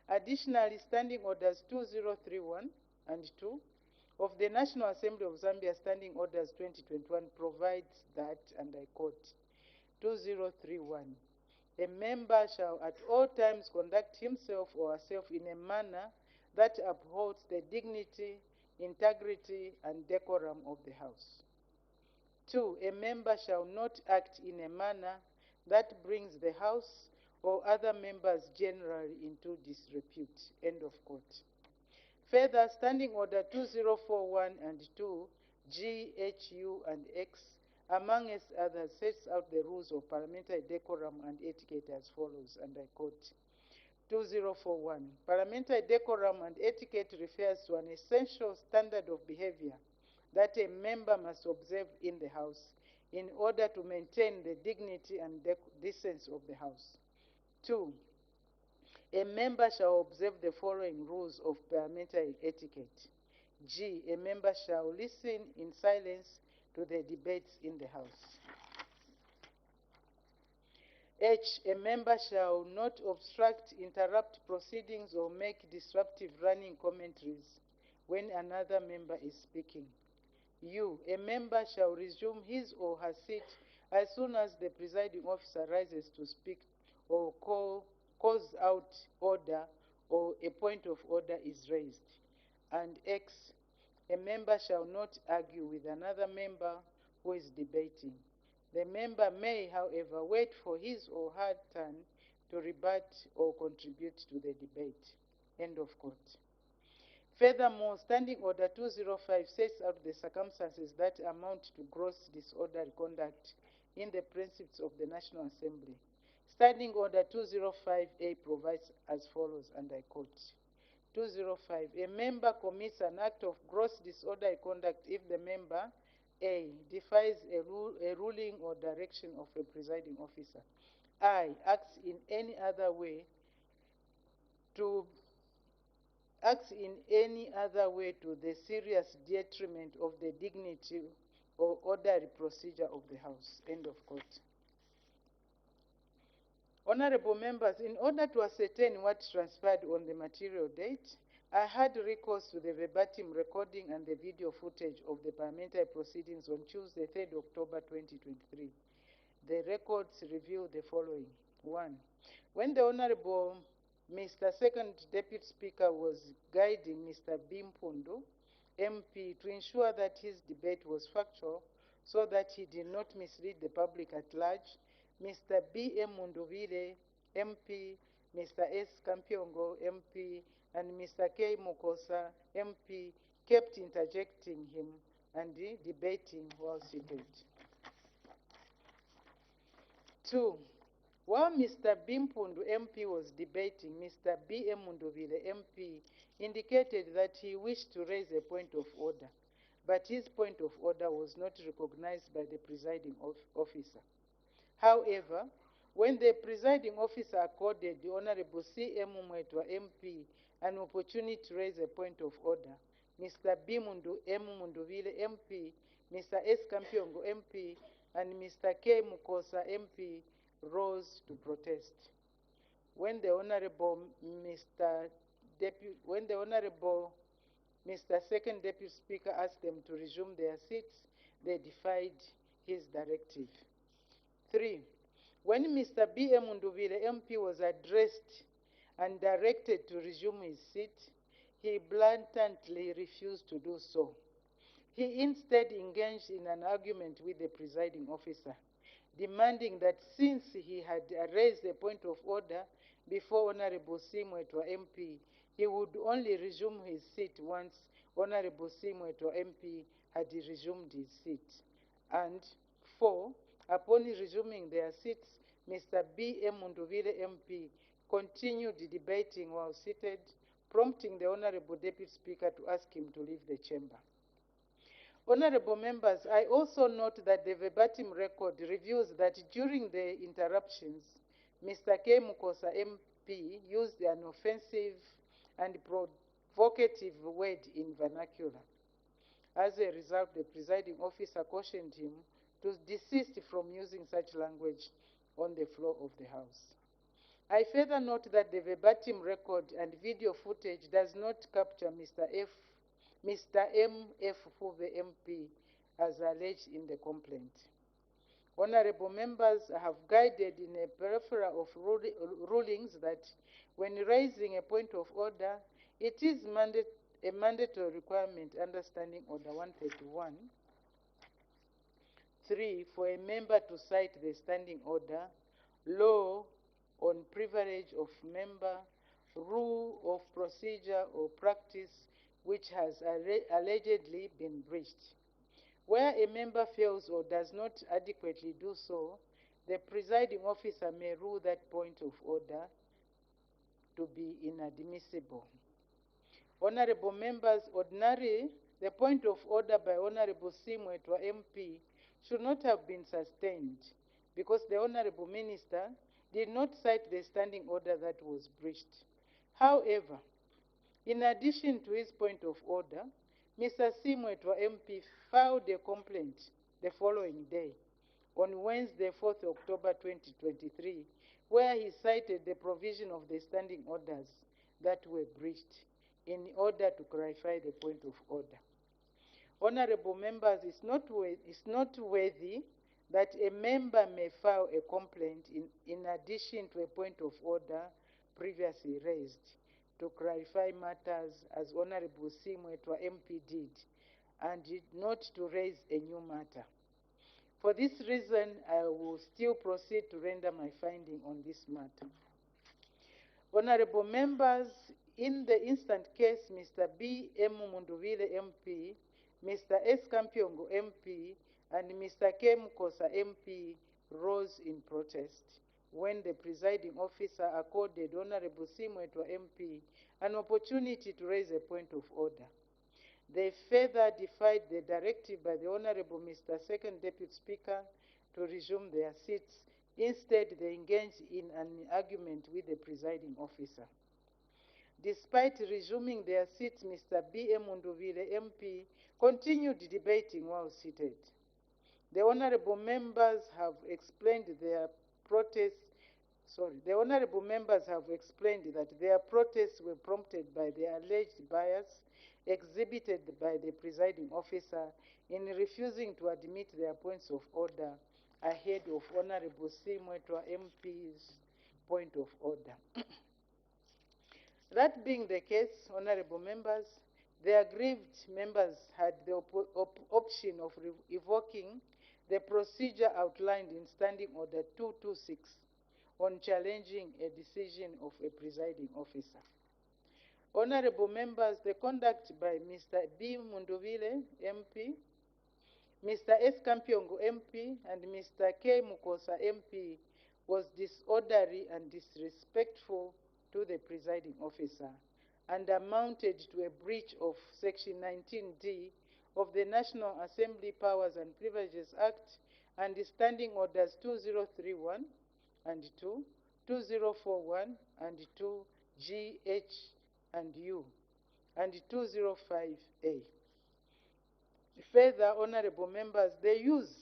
Additionally, Standing Orders 2031 and 2 of the National Assembly of Zambia Standing Orders 2021 provides that, and I quote, 2031, a member shall at all times conduct himself or herself in a manner that upholds the dignity, integrity, and decorum of the House. 2. A member shall not act in a manner that brings the House or other members generally into disrepute. End of quote. Further, Standing Order 2041 and 2, G, H, U, and X, among others, sets out the rules of parliamentary decorum and etiquette as follows, and I quote. 2041. Parliamentary decorum and etiquette refers to an essential standard of behavior that a member must observe in the House in order to maintain the dignity and decency of the House. 2. A member shall observe the following rules of parliamentary etiquette. G. A member shall listen in silence to the debates in the House. H. A member shall not obstruct, interrupt proceedings, or make disruptive running commentaries when another member is speaking. U. A member shall resume his or her seat as soon as the presiding officer rises to speak or calls out order or a point of order is raised. And X. A member shall not argue with another member who is debating. The member may, however, wait for his or her turn to rebut or contribute to the debate. End of quote. Furthermore, Standing Order 205 sets out the circumstances that amount to gross disorderly conduct in the principles of the National Assembly. Standing Order 205A provides as follows, and I quote. 205. A member commits an act of gross disorderly conduct if the member A. Defies a ruling or direction of a presiding officer. I. Acts in any other way to the serious detriment of the dignity or orderly procedure of the House. End of quote. Honorable members, in order to ascertain what transpired on the material date, I had recourse to the verbatim recording and the video footage of the parliamentary proceedings on Tuesday, 3rd October 2023. The records reveal the following. 1. When the Honorable Mr. Second Deputy Speaker was guiding Mr. Bimpundu, MP, to ensure that his debate was factual so that he did not mislead the public at large, Mr. B.M. Munduvile, MP, Mr. S. Kampyongo, MP, and Mr. K. Mukosa, MP, kept interjecting him and debating while seated. 2. While Mr. Bimpundu MP was debating, Mr. B.M. Munduvile MP indicated that he wished to raise a point of order, but his point of order was not recognized by the presiding officer. However, when the presiding officer accorded the Honorable C.M. Mwetwa MP an opportunity to raise a point of order, Mr. B. M. Munduvile MP, Mr. S. Kampyongo MP, and Mr. K. Mukosa MP rose to protest. When the Honorable Mr. Second Deputy Speaker asked them to resume their seats, they defied his directive. 3. When Mr. B.M. Munduvile MP was addressed and directed to resume his seat, he blatantly refused to do so. He instead engaged in an argument with the presiding officer, demanding that since he had raised a point of order before Honorable Simwetwa MP, he would only resume his seat once Honorable Simwetwa MP had resumed his seat. And 4. Upon resuming their seats, Mr. B.M. Munduvile MP continued debating while seated, prompting the Honorable Deputy Speaker to ask him to leave the chamber. Honorable members, I also note that the verbatim record reveals that during the interruptions, Mr. K. Mukosa MP used an offensive and provocative word in vernacular. As a result, the presiding officer cautioned him to desist from using such language on the floor of the House. I further note that the verbatim record and video footage does not capture Mr. M. F. Fuve MP as alleged in the complaint. Honorable members have guided in a plethora of rulings that when raising a point of order, it is a mandatory requirement under Standing Order 131, 3, for a member to cite the standing order law on privilege of member, rule of procedure or practice which has allegedly been breached. Where a member fails or does not adequately do so, the presiding officer may rule that point of order to be inadmissible. Honorable members, ordinarily, the point of order by Honorable Simwetwa MP should not have been sustained because the Honorable Minister did not cite the standing order that was breached. However, in addition to his point of order, Mr. Simwetwa MP filed a complaint the following day, on Wednesday, 4th October 2023, where he cited the provision of the standing orders that were breached in order to clarify the point of order. Honorable members, it's noteworthy that a member may file a complaint in addition to a point of order previously raised to clarify matters as Honorable Simwetwa MP did, and not to raise a new matter. For this reason, I will still proceed to render my finding on this matter. Honorable members, in the instant case, Mr. B. M. Munduvile MP, Mr. S. Kampyongo MP, and Mr. K. Mukosa MP rose in protest when the presiding officer accorded Honorable Simwetwa MP an opportunity to raise a point of order. They further defied the directive by the Honorable Mr. Second Deputy Speaker to resume their seats. Instead, they engaged in an argument with the presiding officer. Despite resuming their seats, Mr. B. M. Munduvile MP continued debating while seated. The honorable members have explained their protests. The honorable members have explained that their protests were prompted by the alleged bias exhibited by the presiding officer in refusing to admit their points of order ahead of Honorable Simwetwa MP's point of order. That being the case, honorable members, the aggrieved members had the option of evoking the procedure outlined in Standing Order 226 on challenging a decision of a presiding officer. Honorable members, the conduct by Mr. B. Munduvile, MP, Mr. S. Kampyongo, MP, and Mr. K. Mukosa, MP, was disorderly and disrespectful to the presiding officer and amounted to a breach of Section 19D of the National Assembly Powers and Privileges Act and the Standing Orders 2031 and 2, 2041 and 2, GH and U, and 205A. Further, honorable members, the use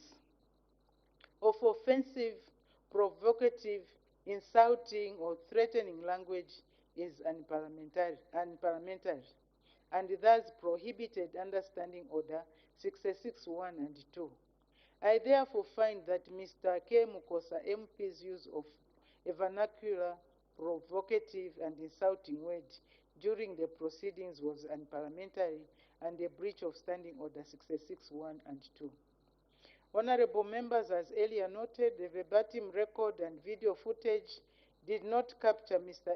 of offensive, provocative, insulting, or threatening language is unparliamentary and thus prohibited under Standing Order 661 and 2. I therefore find that Mr. K. Mukosa MP's use of a vernacular, provocative, and insulting word during the proceedings was unparliamentary and a breach of Standing Order 661 and 2. Honorable members, as earlier noted, the verbatim record and video footage did not capture Mr.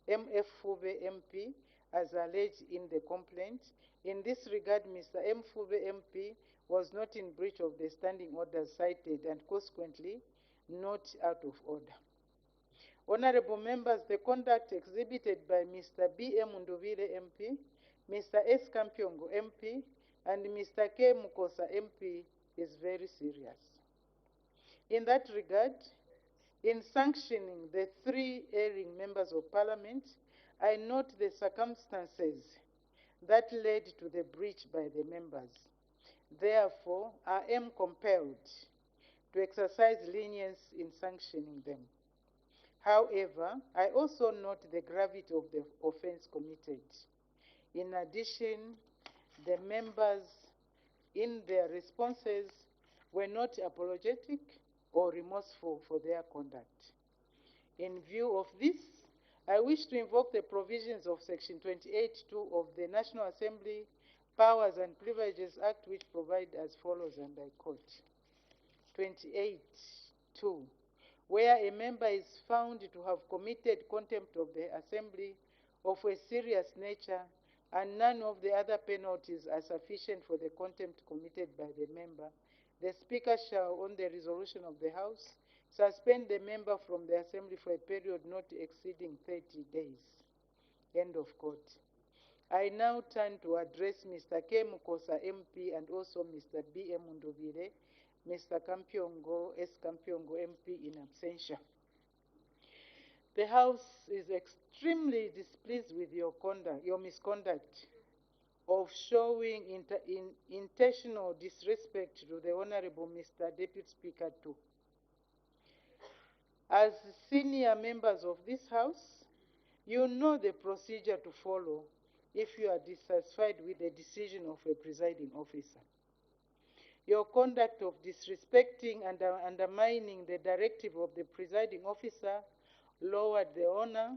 M.F. Fube MP as alleged in the complaint. In this regard, Mr. M. Fube MP was not in breach of the standing orders cited and consequently not out of order. Honorable members, the conduct exhibited by Mr. B. M. Munduvile MP, Mr. S. Kampyongo MP, and Mr. K. Mukosa MP is very serious. In that regard, in sanctioning the three erring members of parliament, I note the circumstances that led to the breach by the members. Therefore, I am compelled to exercise lenience in sanctioning them. However, I also note the gravity of the offense committed. In addition, the members in their responses were not apologetic or remorseful for their conduct. In view of this, I wish to invoke the provisions of Section 28(2) of the National Assembly Powers and Privileges Act, which provide as follows, and I quote, 28(2). where a member is found to have committed contempt of the assembly of a serious nature and none of the other penalties are sufficient for the contempt committed by the member, the Speaker shall, on the resolution of the House, suspend the member from the assembly for a period not exceeding 30 days. End of quote. I now turn to address Mr. K. Mukosa MP and also Mr. B. M. Ndovile, Mr. Kampyongo, S. Kampyongo MP in absentia. The House is extremely displeased with your misconduct of showing intentional disrespect to the Honorable Mr. Deputy Speaker too. As senior members of this House, you know the procedure to follow if you are dissatisfied with the decision of a presiding officer. Your conduct of disrespecting and undermining the directive of the presiding officer lowered the honor,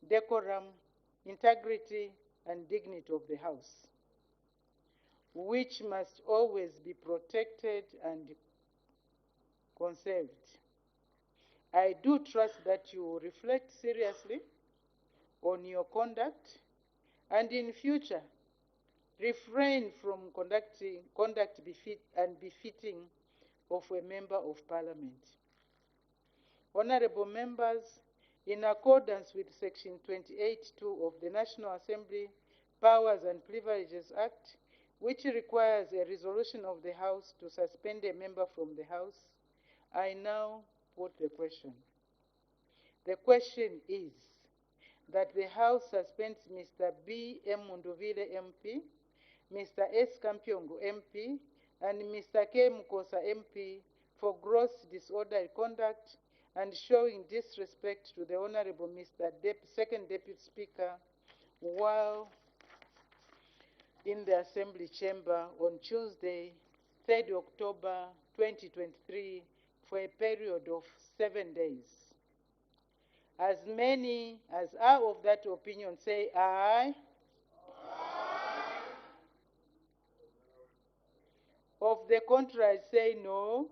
decorum, integrity, and dignity of the House, which must always be protected and conserved. I do trust that you will reflect seriously on your conduct and in future refrain from conduct befitting of a member of parliament. Honorable members, in accordance with Section 28(2) of the National Assembly Powers and Privileges Act, which requires a resolution of the House to suspend a member from the House, I now put the question. The question is that the House suspends Mr. B. M. Ndovile MP, Mr. S. Kampyongo MP, and Mr. K. Mukosa MP for gross disorderly conduct and showing disrespect to the Honorable Mr. Second Deputy Speaker while in the Assembly Chamber on Tuesday, 3rd October 2023 for a period of 7 days. As many as are of that opinion say aye. Of the contrary say no.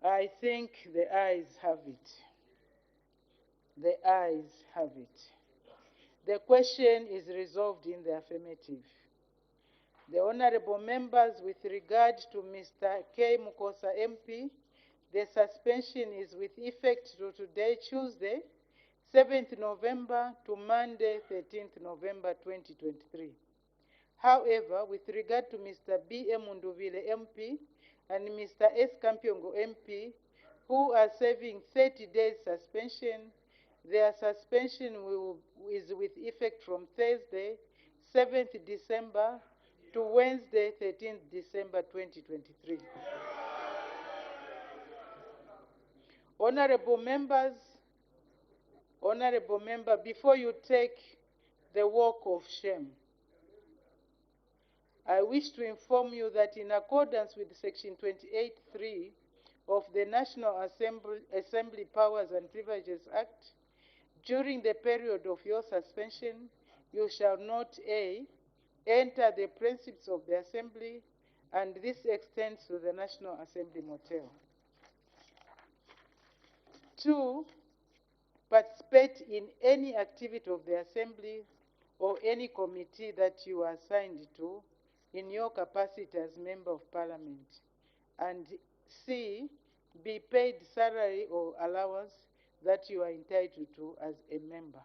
I think the ayes have it. The ayes have it. The question is resolved in the affirmative. The honorable members, with regard to Mr. K. Mukosa MP, the suspension is with effect to today, Tuesday, 7th November to Monday, 13th November 2023. However, with regard to Mr. B. M. Ndovile MP and Mr. S. Kampyongo MP, who are serving 30 days suspension, their suspension is with effect from Thursday, 7th December to Wednesday, 13th December 2023. Honorable member, before you take the walk of shame, I wish to inform you that in accordance with Section 28(3) of the National Assembly Powers and Privileges Act, during the period of your suspension, you shall not A, enter the premises of the Assembly, and this extends to the National Assembly Motel. 2, participate in any activity of the Assembly or any committee that you are assigned to in your capacity as Member of Parliament. And C, be paid salary or allowance that you are entitled to as a member.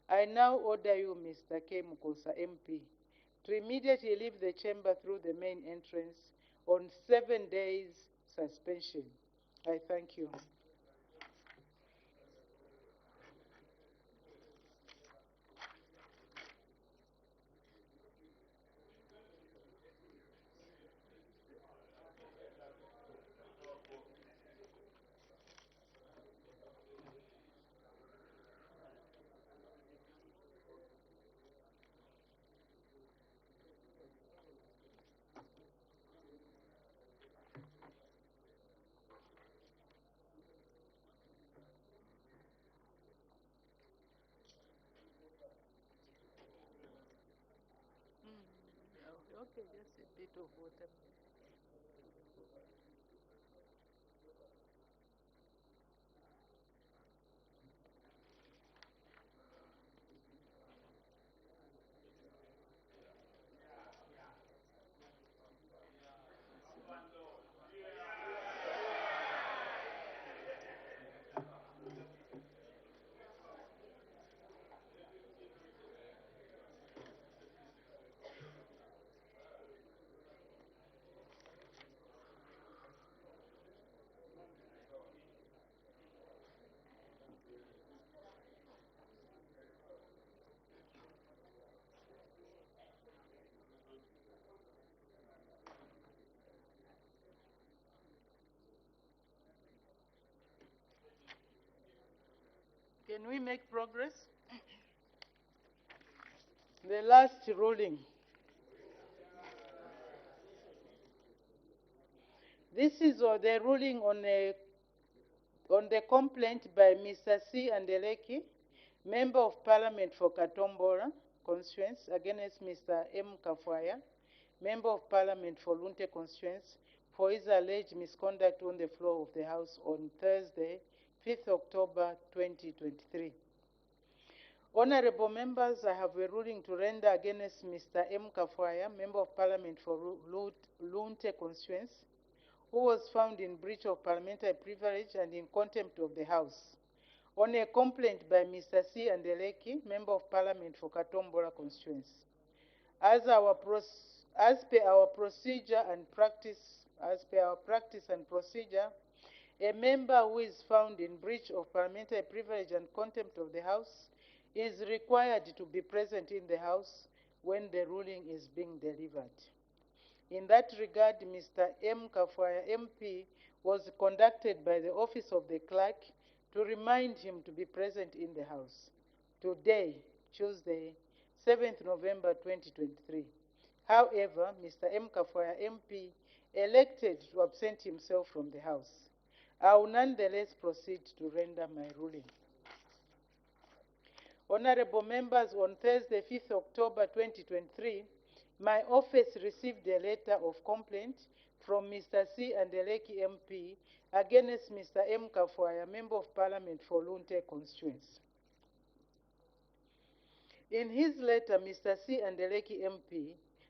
I now order you, Mr. K. Mukosa MP, to immediately leave the chamber through the main entrance on 7 days suspension. I thank you. Okay, just a bit of water. Can we make progress? The last ruling. This is the ruling on the complaint by Mr. C. Andeleki, Member of Parliament for Katombora constituency, against Mr. M. Kafwaya, Member of Parliament for Lunte constituency, for his alleged misconduct on the floor of the House on Thursday, 5th October 2023. Honorable members, I have a ruling to render against Mr. M. Kafwaya, Member of Parliament for Lunte constituency, who was found in breach of parliamentary privilege and in contempt of the House, on a complaint by Mr. C. Andeleki, Member of Parliament for Katombora constituency. As per our procedure and practice, a member who is found in breach of parliamentary privilege and contempt of the House is required to be present in the House when the ruling is being delivered. In that regard, Mr. M. Kafwaya MP was conducted by the Office of the Clerk to remind him to be present in the House. Today, Tuesday, 7th November 2023. However, Mr. M. Kafwaya MP elected to absent himself from the House. I will nonetheless proceed to render my ruling. Honorable members, on Thursday, 5th October 2023, my office received a letter of complaint from Mr. C. Andeleki MP against Mr. M. Kafwaya, Member of Parliament for Lunte constituency. In his letter, Mr. C. Andeleki MP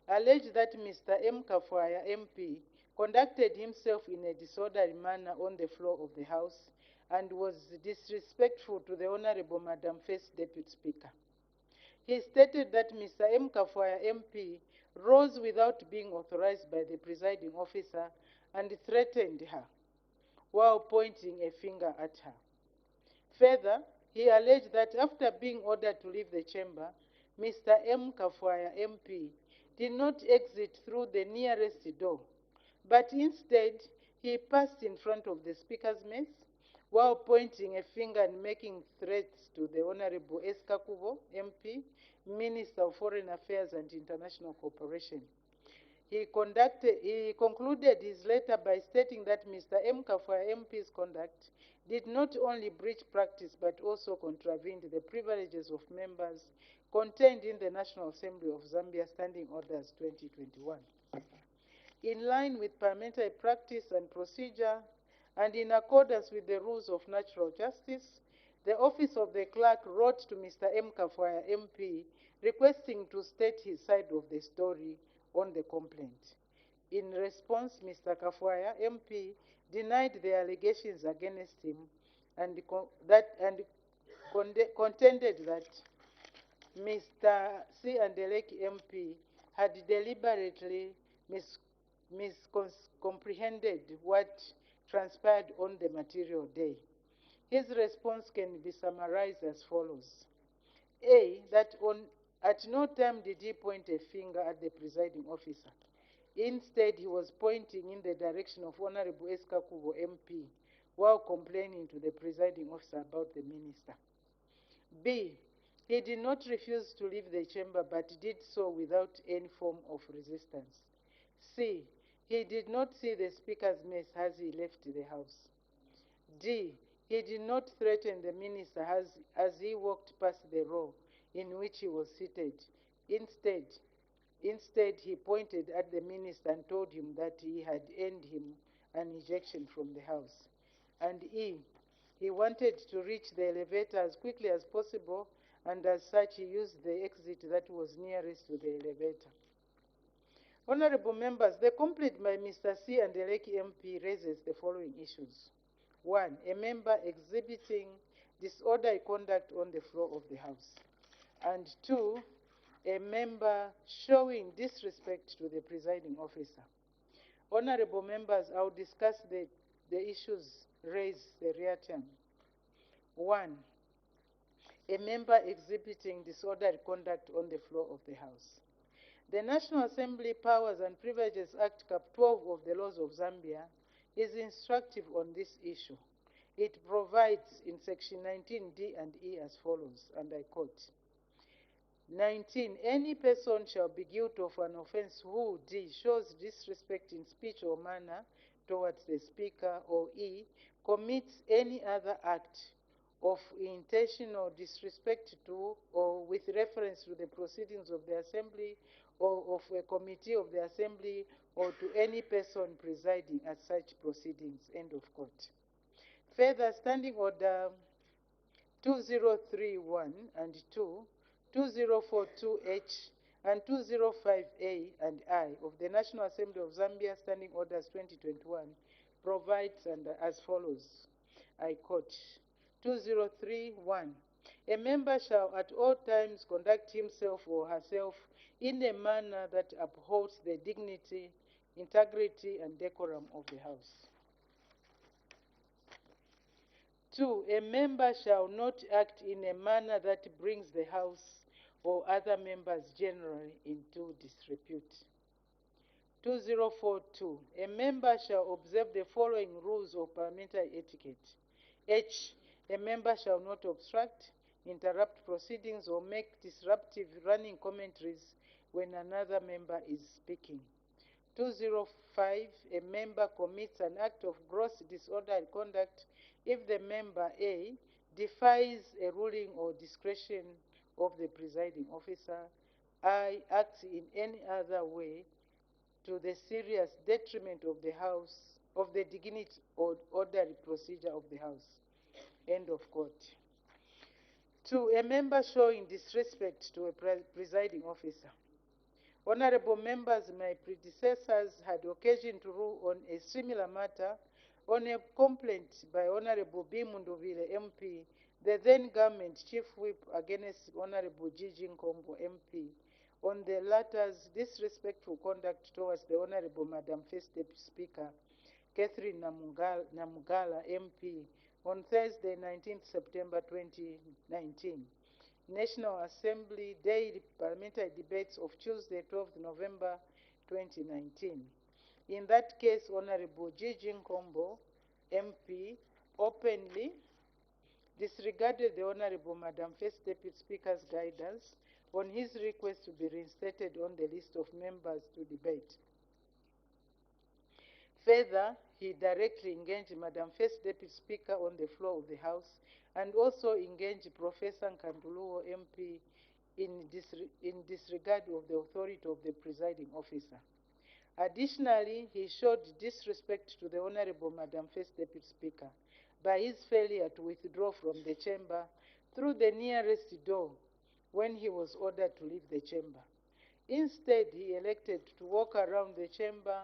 alleged that Mr. M. Kafwaya MP conducted himself in a disorderly manner on the floor of the House and was disrespectful to the Honorable Madam First Deputy Speaker. He stated that Mr. M. Kafwaya MP rose without being authorized by the presiding officer and threatened her while pointing a finger at her. Further, he alleged that after being ordered to leave the chamber, Mr. M. Kafwaya MP did not exit through the nearest door, but instead he passed in front of the Speaker's mess while pointing a finger and making threats to the Honorable Eskakubo MP, Minister of Foreign Affairs and International Cooperation. He concluded his letter by stating that Mr. M. Kafwaya MP's conduct did not only breach practice but also contravened the privileges of members contained in the National Assembly of Zambia Standing Orders 2021. In line with parliamentary practice and procedure, and in accordance with the rules of natural justice, the Office of the Clerk wrote to Mr. M. Kafwaya MP requesting to state his side of the story on the complaint. In response, Mr. Kafwaya MP denied the allegations against him and contended that Mr. C. Andeleki MP had deliberately miscomprehended what transpired on the material day. His response can be summarized as follows. A, that at no time did he point a finger at the presiding officer. Instead, he was pointing in the direction of Honorable Eskakubo MP while complaining to the presiding officer about the minister. B, he did not refuse to leave the chamber but did so without any form of resistance. C, he did not see the Speaker's mess as he left the House. D, he did not threaten the minister as he walked past the row in which he was seated. Instead, he pointed at the minister and told him that he had earned him an ejection from the House. And E, he wanted to reach the elevator as quickly as possible, and as such he used the exit that was nearest to the elevator. Honorable members, the complaint by Mr. C. Andeleki MP raises the following issues. 1. A member exhibiting disorderly conduct on the floor of the House. And 2. A member showing disrespect to the presiding officer. Honorable members, I will discuss the issues raised seriatim. 1. A member exhibiting disorderly conduct on the floor of the House. The National Assembly Powers and Privileges Act, Cap 12 of the Laws of Zambia is instructive on this issue. It provides in section 19D and E as follows, and I quote, 19. Any person shall be guilty of an offense who D. shows disrespect in speech or manner towards the speaker, or E. commits any other act of intentional disrespect to or with reference to the proceedings of the assembly or of a committee of the assembly or to any person presiding at such proceedings. End of quote. Further, Standing Order 2031 and 2, 2042H, and 205A and I of the National Assembly of Zambia Standing Orders 2021 provides as follows. I quote, 2031. A member shall at all times conduct himself or herself in a manner that upholds the dignity, integrity, and decorum of the House. 2. A member shall not act in a manner that brings the House or other members generally into disrepute. 2042. A member shall observe the following rules of parliamentary etiquette. H. A member shall not obstruct, interrupt proceedings, or make disruptive running commentaries when another member is speaking. 205. A member commits an act of gross disorderly conduct if the member A. defies a ruling or discretion of the presiding officer, I. acts in any other way to the serious detriment of the House, of the dignity or orderly procedure of the House. End of quote. 2. A member showing disrespect to a presiding officer. Honorable members, my predecessors had occasion to rule on a similar matter on a complaint by Honorable B. Munduvile MP, the then government chief whip, against Honorable Gigi Nkombo MP on the latter's disrespectful conduct towards the Honorable Madam First Deputy Speaker Catherine Namugala MP on Thursday, 19th September 2019. National Assembly Daily Parliamentary Debates of Tuesday, 12th November 2019. In that case, Honorable Gigi Nkombo MP openly disregarded the Honorable Madam First Deputy Speaker's guidance on his request to be reinstated on the list of members to debate. Further, he directly engaged Madam First Deputy Speaker on the floor of the House and also engaged Professor Nkanduluo MP in disregard of the authority of the presiding officer. Additionally, he showed disrespect to the Honorable Madam First Deputy Speaker by his failure to withdraw from the chamber through the nearest door when he was ordered to leave the chamber. Instead, he elected to walk around the chamber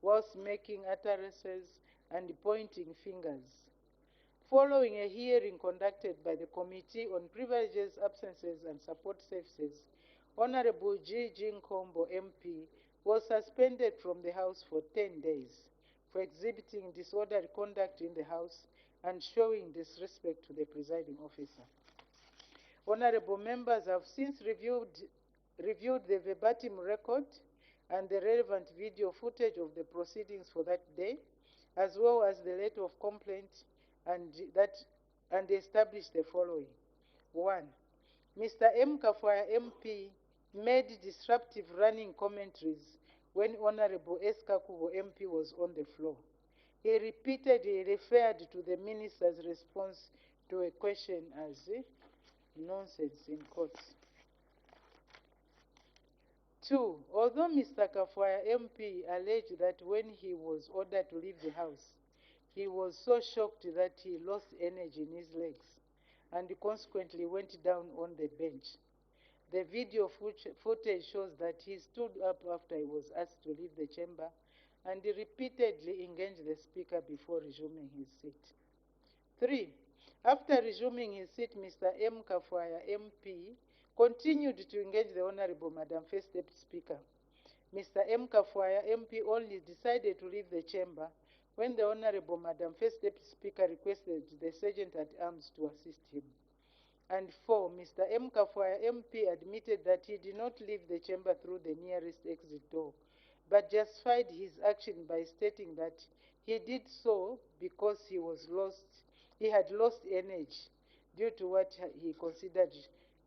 whilst making utterances and pointing fingers. Following a hearing conducted by the Committee on Privileges, Absences and Support Services, Honorable Gigi Nkombo MP was suspended from the House for 10 days for exhibiting disorderly conduct in the House and showing disrespect to the presiding officer. Honorable members have since reviewed the verbatim record and the relevant video footage of the proceedings for that day, as well as the letter of complaint, and established the following. 1. Mr. M. Kafwaya MP made disruptive running commentaries when Honorable S. Kakubo MP was on the floor. He repeatedly referred to the minister's response to a question as nonsense in quotes. 2. Although Mr. Kafwaya MP alleged that when he was ordered to leave the House, he was so shocked that he lost energy in his legs and consequently went down on the bench. The video footage shows that he stood up after he was asked to leave the chamber and he repeatedly engaged the speaker before resuming his seat. 3. After resuming his seat, Mr. M. Kafwaya MP continued to engage the Honorable Madam First Deputy Speaker. Mr. M. Kafwaya MP only decided to leave the chamber when the Honorable Madam First Deputy Speaker requested the Sergeant at Arms to assist him. And 4. Mr. M. Kafwaya MP admitted that he did not leave the chamber through the nearest exit door, but justified his action by stating that he did so because he was lost he had lost energy due to what he considered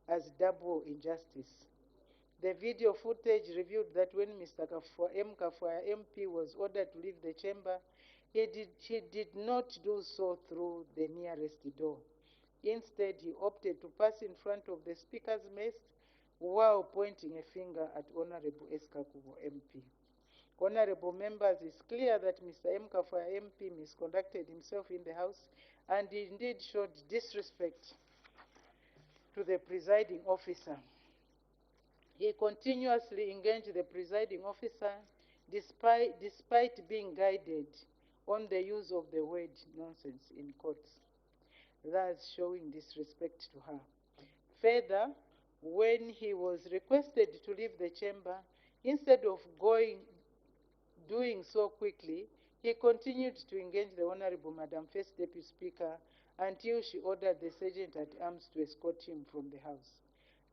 as double injustice. The video footage revealed that when Mr. Kafwaya MP was ordered to leave the chamber, he did not do so through the nearest door. Instead, he opted to pass in front of the Speaker's mess while pointing a finger at Honorable Eskakubo MP. Honorable members, it's clear that Mr. Kafwaya MP misconducted himself in the House and indeed showed disrespect to the presiding officer. He continuously engaged the presiding officer despite being guided on the use of the word nonsense in court, thus showing disrespect to her. Further, when he was requested to leave the chamber, instead of doing so quickly, he continued to engage the Honorable Madam First Deputy Speaker until she ordered the Sergeant at Arms to escort him from the House.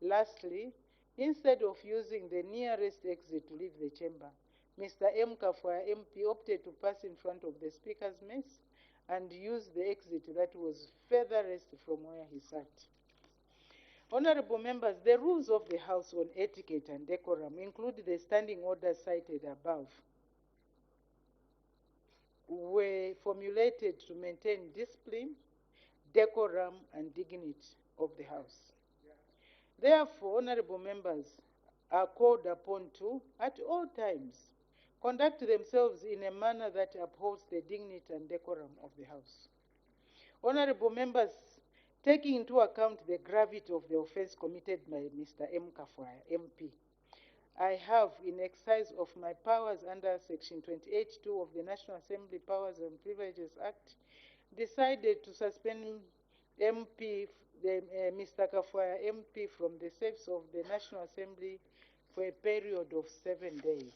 Lastly, instead of using the nearest exit to leave the chamber, Mr. Kafwaya MP opted to pass in front of the Speaker's mess and use the exit that was furthest from where he sat. Honorable members, the rules of the House on etiquette and decorum include the standing orders cited above, were formulated to maintain discipline, decorum, and dignity of the House. Therefore, honorable members are called upon to, at all times, conduct themselves in a manner that upholds the dignity and decorum of the House. Honorable members, taking into account the gravity of the offense committed by Mr. Kafwaya MP, I have, in exercise of my powers under Section 28(2) of the National Assembly Powers and Privileges Act, decided to suspend Mr. Kafwaya MP from the service of the National Assembly for a period of 7 days.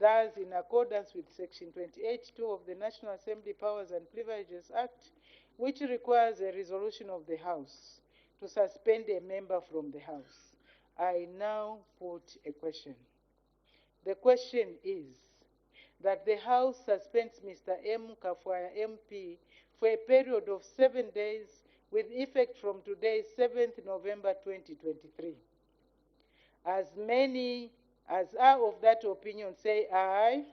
Thus, in accordance with Section 28(2) of the National Assembly Powers and Privileges Act, which requires a resolution of the House to suspend a member from the House, I now put a question. The question is that the House suspends Mr. Kafwaya MP for a period of 7 days with effect from today, 7th November 2023. As many as are of that opinion say aye.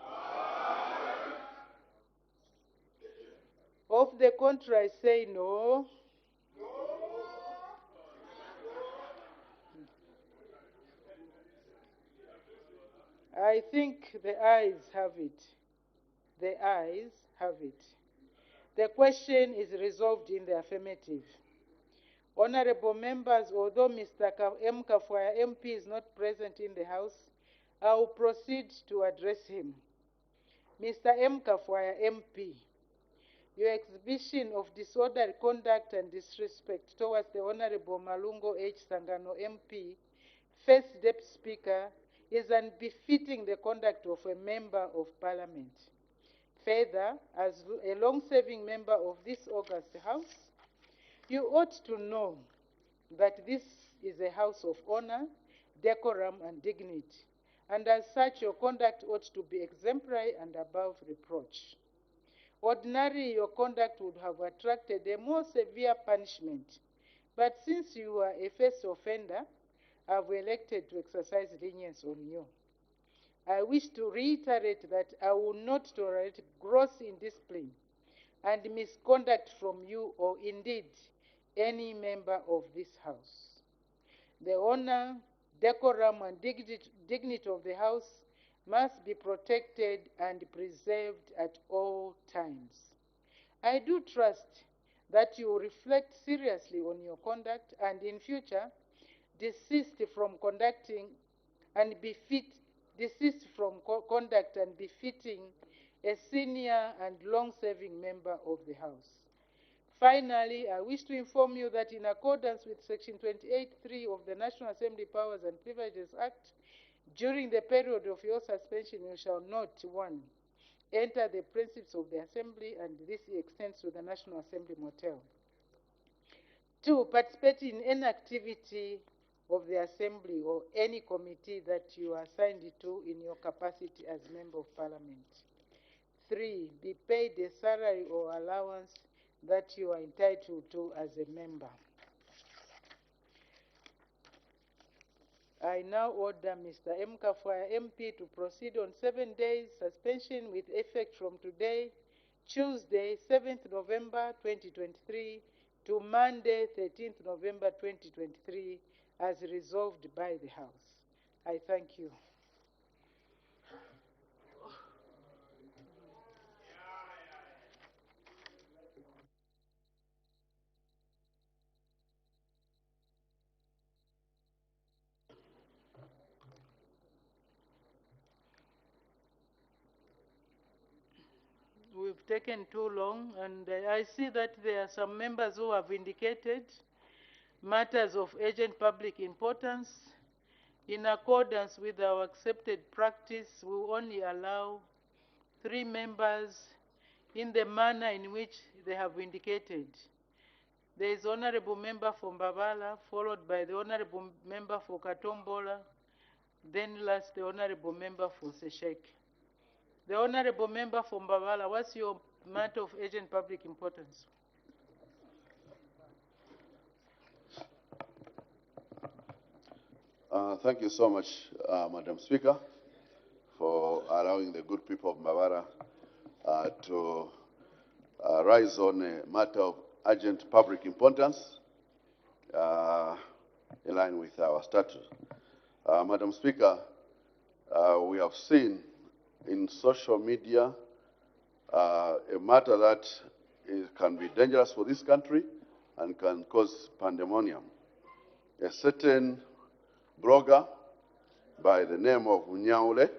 Aye. Of the contrary say no. I think the ayes have it. The ayes have it. The question is resolved in the affirmative. Honorable members, although Mr. Kafwaya MP is not present in the House, I will proceed to address him. Mr. Kafwaya MP, your exhibition of disorderly conduct and disrespect towards the Honorable Malungo H. Sangano MP, First Deputy Speaker, is unbefitting the conduct of a Member of Parliament. Further, as a long-serving member of this august House, you ought to know that this is a house of honor, decorum, and dignity, and as such, your conduct ought to be exemplary and above reproach. Ordinarily, your conduct would have attracted a more severe punishment, but since you are a first offender, I have elected to exercise lenience on you. I wish to reiterate that I will not tolerate gross indiscipline and misconduct from you or indeed any member of this House. The honor, decorum, and dignity of the House must be protected and preserved at all times. I do trust that you will reflect seriously on your conduct and in future desist from conduct and befitting a senior and long-serving member of the House. Finally, I wish to inform you that in accordance with Section 28(3) of the National Assembly Powers and Privileges Act, during the period of your suspension, you shall not, 1, enter the premises of the Assembly, and this extends to the National Assembly Motel. 2, participate in any activity of the Assembly or any committee that you are assigned to in your capacity as Member of Parliament. 3, be paid a salary or allowance that you are entitled to as a member. I now order Mr. M. Kafwaya MP to proceed on 7 days suspension with effect from today, Tuesday, 7th November 2023 to Monday, 13th November 2023, as resolved by the House. I thank you. We've taken too long, and I see that there are some members who have indicated matters of urgent public importance. In accordance with our accepted practice, we will only allow 3 members in the manner in which they have indicated. There is Honorable Member for Mbabala, followed by the Honorable Member for Katombola, then last the Honorable Member for Seshek. The Honorable Member for Mbabala, what's your matter of urgent public importance? Thank you so much, Madam Speaker, for allowing the good people of Mbabara to rise on a matter of urgent public importance in line with our statute. Madam Speaker, we have seen in social media a matter that can be dangerous for this country and can cause pandemonium. A certain blogger by the name of Unyaule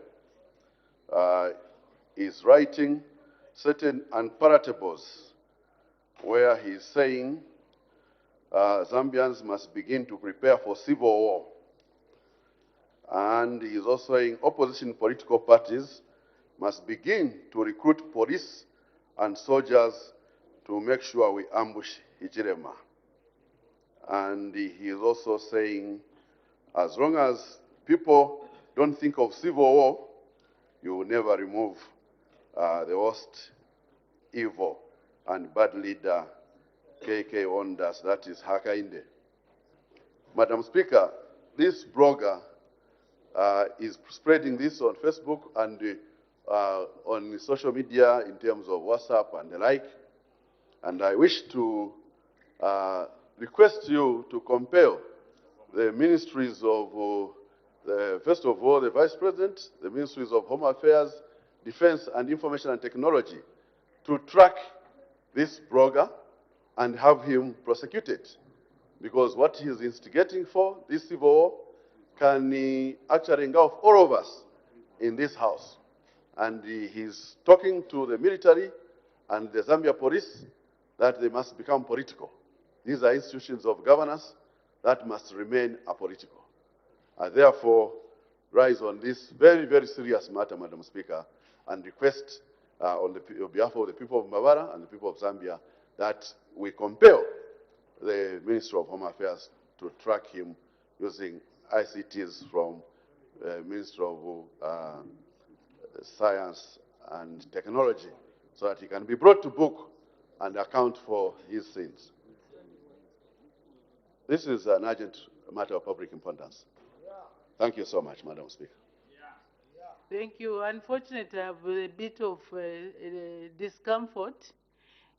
is writing certain unparatables where he's saying Zambians must begin to prepare for civil war. And he's also saying opposition political parties must begin to recruit police and soldiers to make sure we ambush Hichilema. And he is also saying, as long as people don't think of civil war, you will never remove the worst evil and bad leader KK Ondas, that is Hakainde. Madam Speaker, this blogger is spreading this on Facebook and on social media in terms of WhatsApp and the like. And I wish to request you to compel the ministries of, first of all, the Vice President, the ministries of Home Affairs, Defense and Information and Technology to track this blogger and have him prosecuted. Because what he is instigating for, this civil war, can actually engulf all of us in this house. And he's talking to the military and the Zambia police that they must become political. These are institutions of governance that must remain apolitical. I therefore rise on this very, very serious matter, Madam Speaker, and request on behalf of the people of Mbabara and the people of Zambia that we compel the Ministry of Home Affairs to track him using ICTs from Ministry of Science and Technology so that he can be brought to book and account for his sins. This is an urgent matter of public importance. Thank you so much, Madam Speaker. Thank you. Unfortunately, I have a bit of discomfort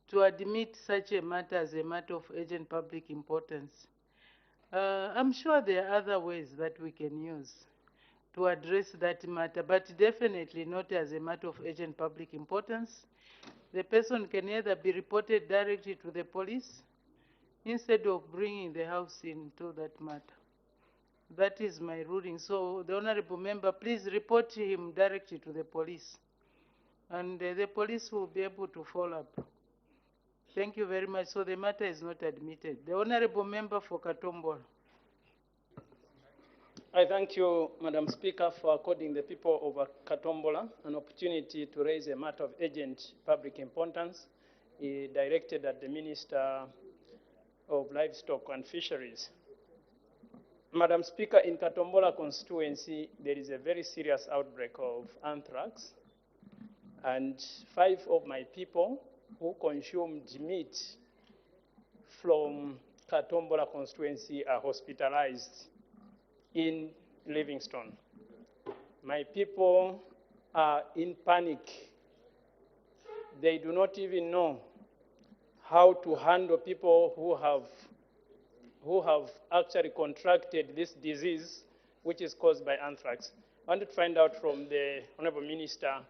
to admit such a matter as a matter of urgent public importance. I'm sure there are other ways that we can use to address that matter, but definitely not as a matter of urgent public importance. The person can either be reported directly to the police instead of bringing the House into that matter. That is my ruling. So the Honorable Member, please report him directly to the police. And the police will be able to follow up. Thank you very much. So the matter is not admitted. The Honorable Member for Katombola. I thank you, Madam Speaker, for according the people of Katombola an opportunity to raise a matter of urgent public importance directed at the Minister of Livestock and Fisheries. Madam Speaker, in Katombola constituency, there is a very serious outbreak of anthrax. and 5 of my people who consumed meat from Katombola constituency are hospitalized in Livingstone. My people are in panic. They do not even know how to handle people who have actually contracted this disease, which is caused by anthrax. I wanted to find out from the Honorable Minister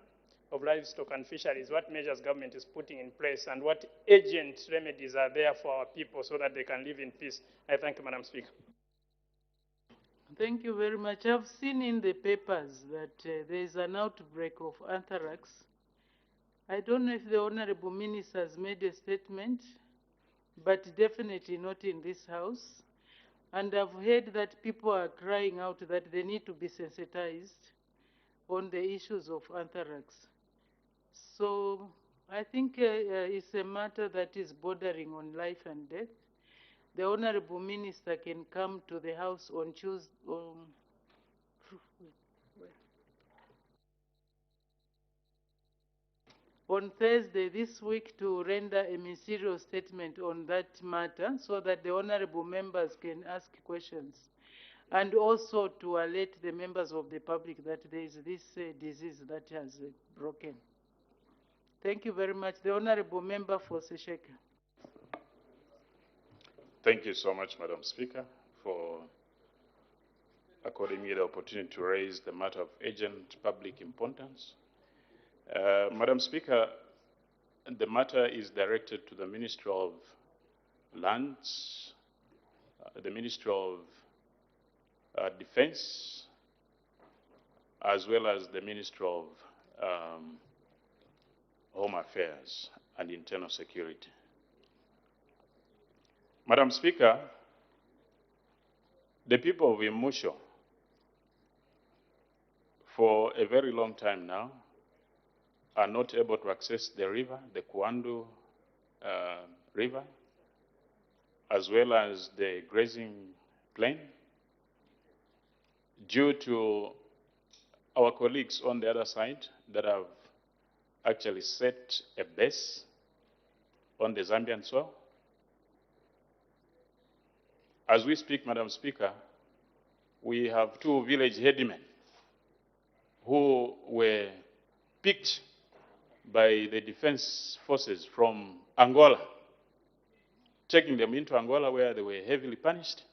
of Livestock and Fisheries what measures government is putting in place and what urgent remedies are there for our people so that they can live in peace. I thank you, Madam Speaker. Thank you very much. I've seen in the papers that there is an outbreak of anthrax. I don't know if the Honorable Minister has made a statement, but definitely not in this House. And I've heard that people are crying out that they need to be sensitized on the issues of anthrax. So I think it's a matter that is bordering on life and death. The Honorable Minister can come to the House on Tuesday, on Thursday this week to render a ministerial statement on that matter so that the honorable members can ask questions, and also to alert the members of the public that there is this disease that has broken. Thank you very much. The honorable member for Sesheke. Thank you so much, Madam Speaker, for according me the opportunity to raise the matter of urgent public importance. Madam Speaker, the matter is directed to the Ministry of Lands, the Ministry of Defense, as well as the Ministry of Home Affairs and Internal Security. Madam Speaker, the people of Imusho, for a very long time now, are not able to access the river, the Kuandu River, as well as the grazing plain, due to our colleagues on the other side that have actually set a base on the Zambian soil. As we speak, Madam Speaker, we have 2 village headmen who were picked by the defense forces from Angola, taking them into Angola where they were heavily punished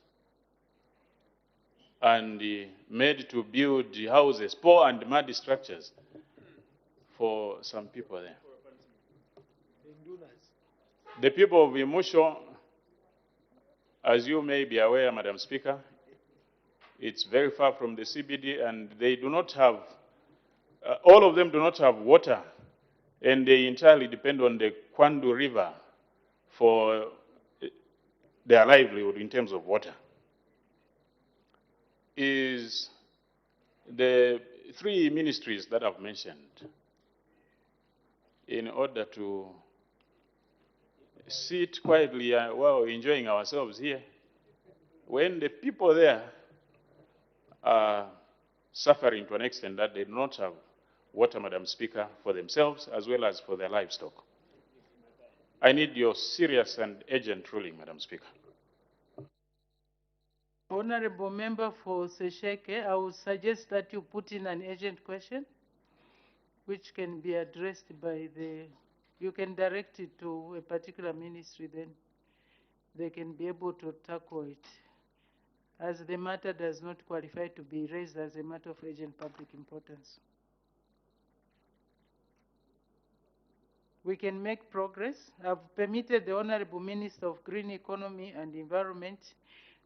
and made to build houses, poor and muddy structures for some people there. The people of Imusho, as you may be aware, Madam Speaker, it's very far from the CBD and they do not have, all of them do not have water, and they entirely depend on the Kwandu River for their livelihood in terms of water. Is the 3 ministries that I've mentioned, in order to sit quietly while enjoying ourselves here, when the people there are suffering to an extent that they do not have water, Madam Speaker, for themselves as well as for their livestock. I need your serious and urgent ruling, Madam Speaker. Honorable member for Sesheke, I would suggest that you put in an urgent question, which can be addressed by you can direct it to a particular ministry, then they can be able to tackle it, as the matter does not qualify to be raised as a matter of urgent public importance. We can make progress. I've permitted the Honorable Minister of Green Economy and Environment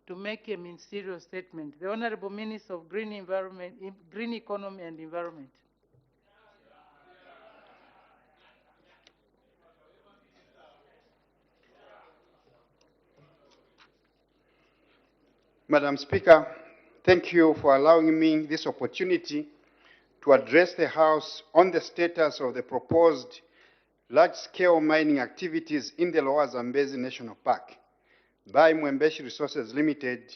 to make a ministerial statement. The Honorable Minister of Green Economy and Environment. Madam Speaker, thank you for allowing me this opportunity to address the House on the status of the proposed large-scale mining activities in the Lower Zambezi National Park by Mwembeshi Resources Limited,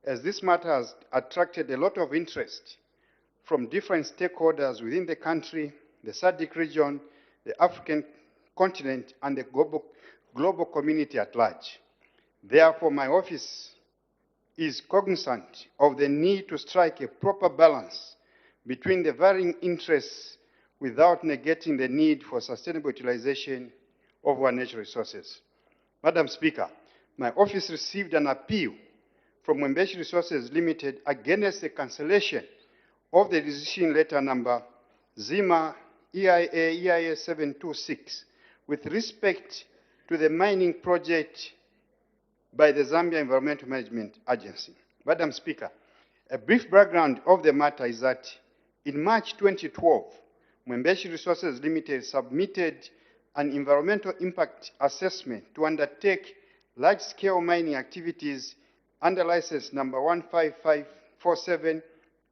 as this matter has attracted a lot of interest from different stakeholders within the country the SADC region, the African continent, and the global community at large. Therefore, my office is cognizant of the need to strike a proper balance between the varying interests without negating the need for sustainable utilization of our natural resources. Madam Speaker, my office received an appeal from Mwembeshi Resources Limited against the cancellation of the decision letter number ZIMA EIA 726 with respect to the mining project by the Zambia Environmental Management Agency. Madam Speaker, a brief background of the matter is that in March 2012, Mwembeshi Resources Limited submitted an environmental impact assessment to undertake large-scale mining activities under license number 15547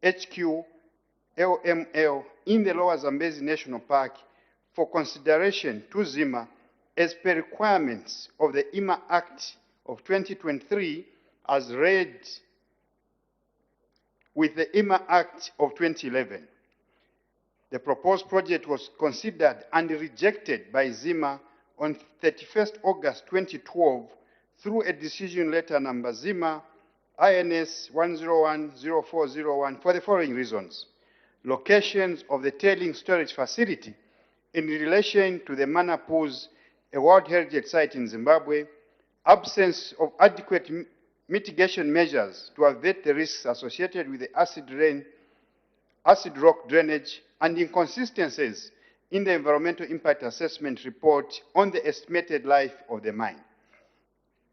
HQ LML in the Lower Zambezi National Park for consideration to ZIMA as per requirements of the IMA Act of 2023 as read with the IMA Act of 2011. The proposed project was considered and rejected by ZIMA on 31st August 2012 through a decision letter number ZIMA INS 1010401 for the following reasons: locations of the tailing storage facility in relation to the Mana Pools, a World Heritage Site in Zimbabwe, absence of adequate mitigation measures to avert the risks associated with the acid rock drainage, and inconsistencies in the environmental impact assessment report on the estimated life of the mine.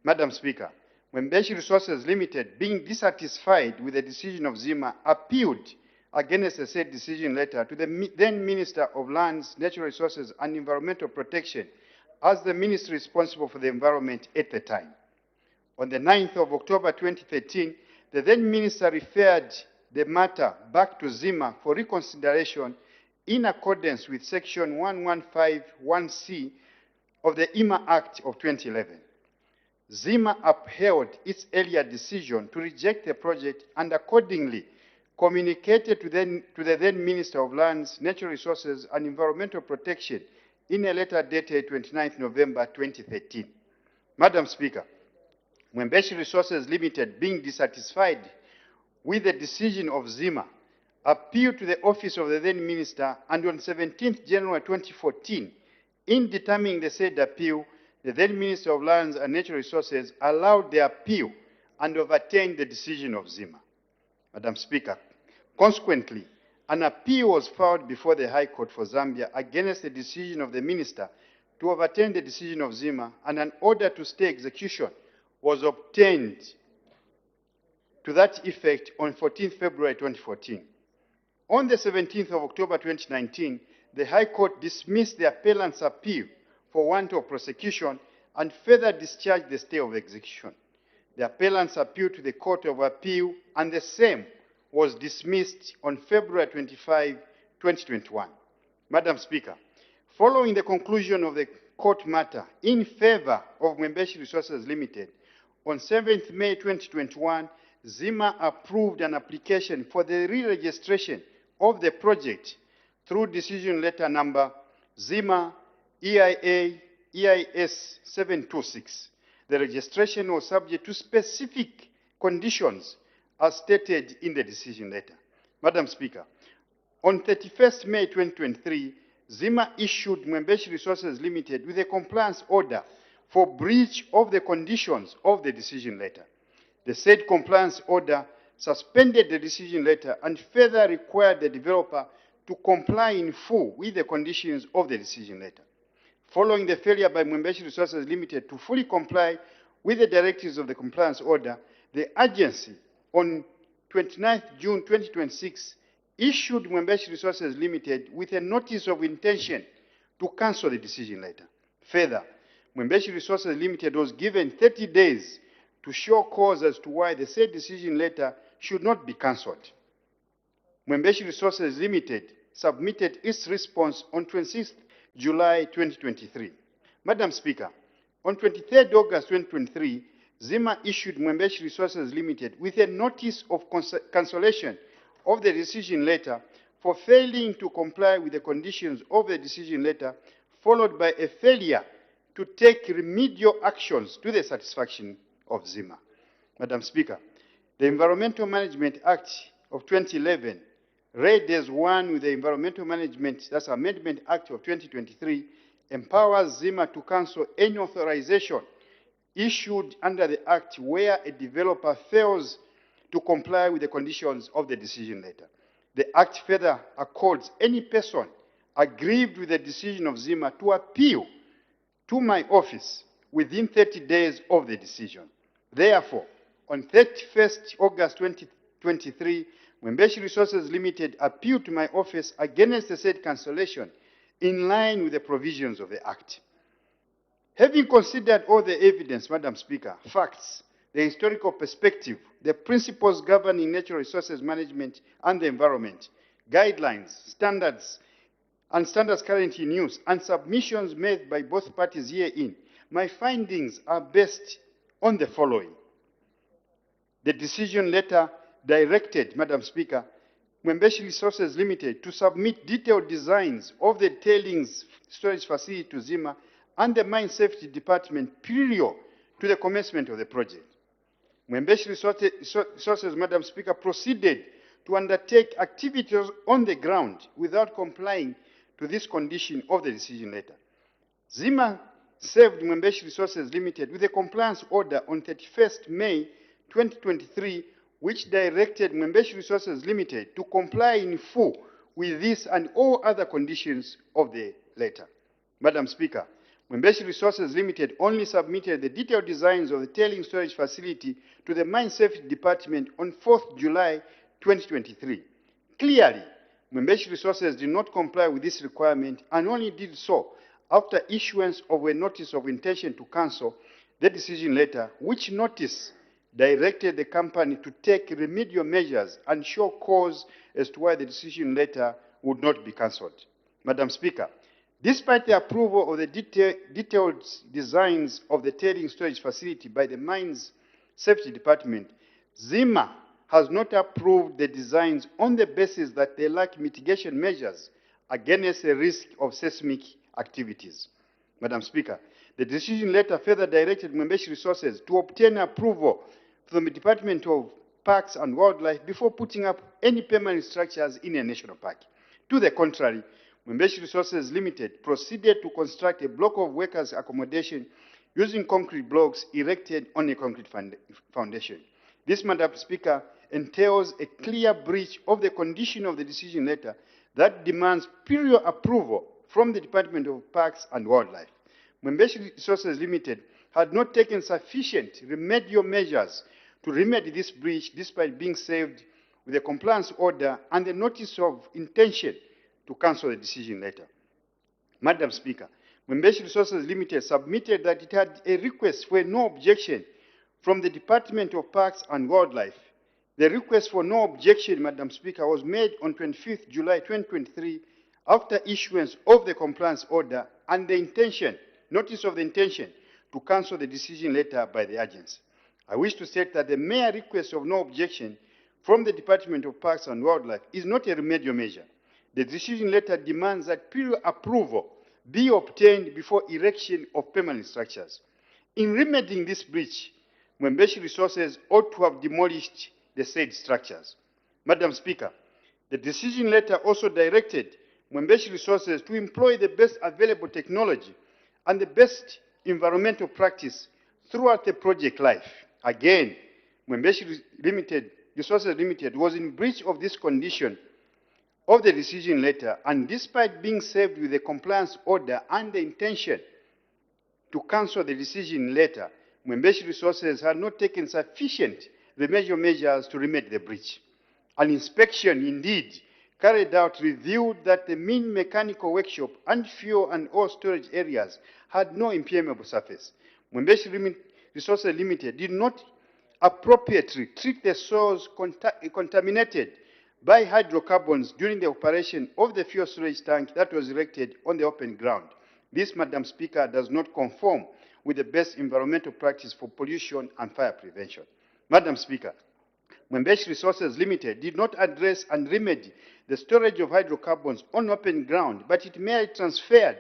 Madam Speaker, Mwembeshi Resources Limited, being dissatisfied with the decision of ZIMA, appealed against the said decision letter to the then Minister of Lands, Natural Resources and Environmental Protection as the ministry responsible for the environment at the time. On the 9th of October 2013, the then minister referred the matter back to ZIMA for reconsideration in accordance with Section 1151C of the IMA Act of 2011. ZIMA upheld its earlier decision to reject the project and accordingly communicated to the then Minister of Lands, Natural Resources and Environmental Protection in a letter dated 29th November 2013. Madam Speaker, Mwembeshi Resources Limited, being dissatisfied with the decision of ZIMA, appealed to the office of the then minister, and on 17th January 2014, in determining the said appeal, the then Minister of Lands and Natural Resources allowed the appeal and overturned the decision of ZIMA. Madam Speaker, consequently, an appeal was filed before the High Court for Zambia against the decision of the minister to overturn the decision of ZIMA, and an order to stay execution was obtained to that effect on 14th February 2014. On the 17th of October 2019, the High Court dismissed the appellant's appeal for want of prosecution and further discharged the stay of execution. The appellant's appeal to the Court of Appeal and the same was dismissed on February 25, 2021. Madam Speaker, following the conclusion of the court matter in favor of Mwembeshi Resources Limited, on 7th May 2021, ZIMA approved an application for the re-registration of the project through decision letter number ZIMA EIA EIS 726. The registration was subject to specific conditions as stated in the decision letter. Madam Speaker, on 31st May 2023, ZIMA issued Mwembeshi Resources Limited with a compliance order for breach of the conditions of the decision letter. The said compliance order suspended the decision letter and further required the developer to comply in full with the conditions of the decision letter. Following the failure by Mwembeshi Resources Limited to fully comply with the directives of the compliance order, the agency on 29th June 2026 issued Mwembeshi Resources Limited with a notice of intention to cancel the decision letter. Further, Mwembeshi Resources Limited was given 30 days to show cause as to why the said decision letter should not be cancelled. Mwembeshi Resources Limited submitted its response on 26th July 2023. Madam Speaker, on 23rd August 2023, ZIMA issued Mwembeshi Resources Limited with a notice of cancellation of the decision letter for failing to comply with the conditions of the decision letter, followed by a failure to take remedial actions to the satisfaction of Zima. Madam Speaker, the Environmental Management Act of 2011, read as one with the Environmental Management, that's Amendment Act of 2023, empowers Zima to cancel any authorization issued under the Act where a developer fails to comply with the conditions of the decision letter. The Act further accords any person aggrieved with the decision of Zima to appeal to my office within 30 days of the decision. Therefore, on 31st August 2023, Mwembeshi Resources Limited appealed to my office against the said cancellation in line with the provisions of the Act. Having considered all the evidence, Madam Speaker, facts, the historical perspective, the principles governing natural resources management and the environment, guidelines, standards, and standards currently in use, and submissions made by both parties herein, my findings are based on the following. The decision letter directed, Madam Speaker, Mwembeshi Resources Limited to submit detailed designs of the tailings storage facility to Zima and the Mine Safety Department prior to the commencement of the project. Mwembeshi Resources, Madam Speaker, proceeded to undertake activities on the ground without complying to this condition of the decision letter. Zima served Mwembeshi Resources Limited with a compliance order on 31st May 2023, which directed Mwembeshi Resources Limited to comply in full with this and all other conditions of the letter. Madam Speaker, Mwembeshi Resources Limited only submitted the detailed designs of the tailings storage facility to the Mine Safety Department on 4th July 2023. Clearly, Mwembeshi Resources did not comply with this requirement and only did so after issuance of a notice of intention to cancel the decision letter, which notice directed the company to take remedial measures and show cause as to why the decision letter would not be cancelled. Madam Speaker, despite the approval of the detailed designs of the tailings storage facility by the Mines Safety Department, Zima has not approved the designs on the basis that they lack mitigation measures against the risk of seismic activities. Madam Speaker, the decision letter further directed Mwembeshi Resources to obtain approval from the Department of Parks and Wildlife before putting up any permanent structures in a national park. To the contrary, Mwembeshi Resources Limited proceeded to construct a block of workers' accommodation using concrete blocks erected on a concrete foundation. This, Madam Speaker, entails a clear breach of the condition of the decision letter that demands prior approval from the Department of Parks and Wildlife. Mwembeshi Resources Limited had not taken sufficient remedial measures to remedy this breach despite being served with a compliance order and the notice of intention to cancel the decision letter. Madam Speaker, Mwembeshi Resources Limited submitted that it had a request for no objection from the Department of Parks and Wildlife. The request for no objection, Madam Speaker, was made on 25th July 2023 after issuance of the compliance order and the intention, notice of the intention, to cancel the decision letter by the agency. I wish to state that the mere request of no objection from the Department of Parks and Wildlife is not a remedial measure. The decision letter demands that prior approval be obtained before erection of permanent structures. In remedying this breach, Mwembeshi Resources ought to have demolished the said structures. Madam Speaker, the decision letter also directed Mwembeshi Resources to employ the best available technology and the best environmental practice throughout the project life. Again, Mwembeshi Resources Limited was in breach of this condition of the decision letter, and despite being served with a compliance order and the intention to cancel the decision letter, Mwembeshi Resources had not taken sufficient remedial measures to remedy the breach. An inspection, indeed, carried out revealed that the main mechanical workshop and fuel and oil storage areas had no impermeable surface. Mwembeshi Resources Limited did not appropriately treat the soils contaminated by hydrocarbons during the operation of the fuel storage tank that was erected on the open ground. This, Madam Speaker, does not conform with the best environmental practice for pollution and fire prevention. Madam Speaker, Mwembeshi Resources Limited did not address and remedy the storage of hydrocarbons on open ground, but it merely transferred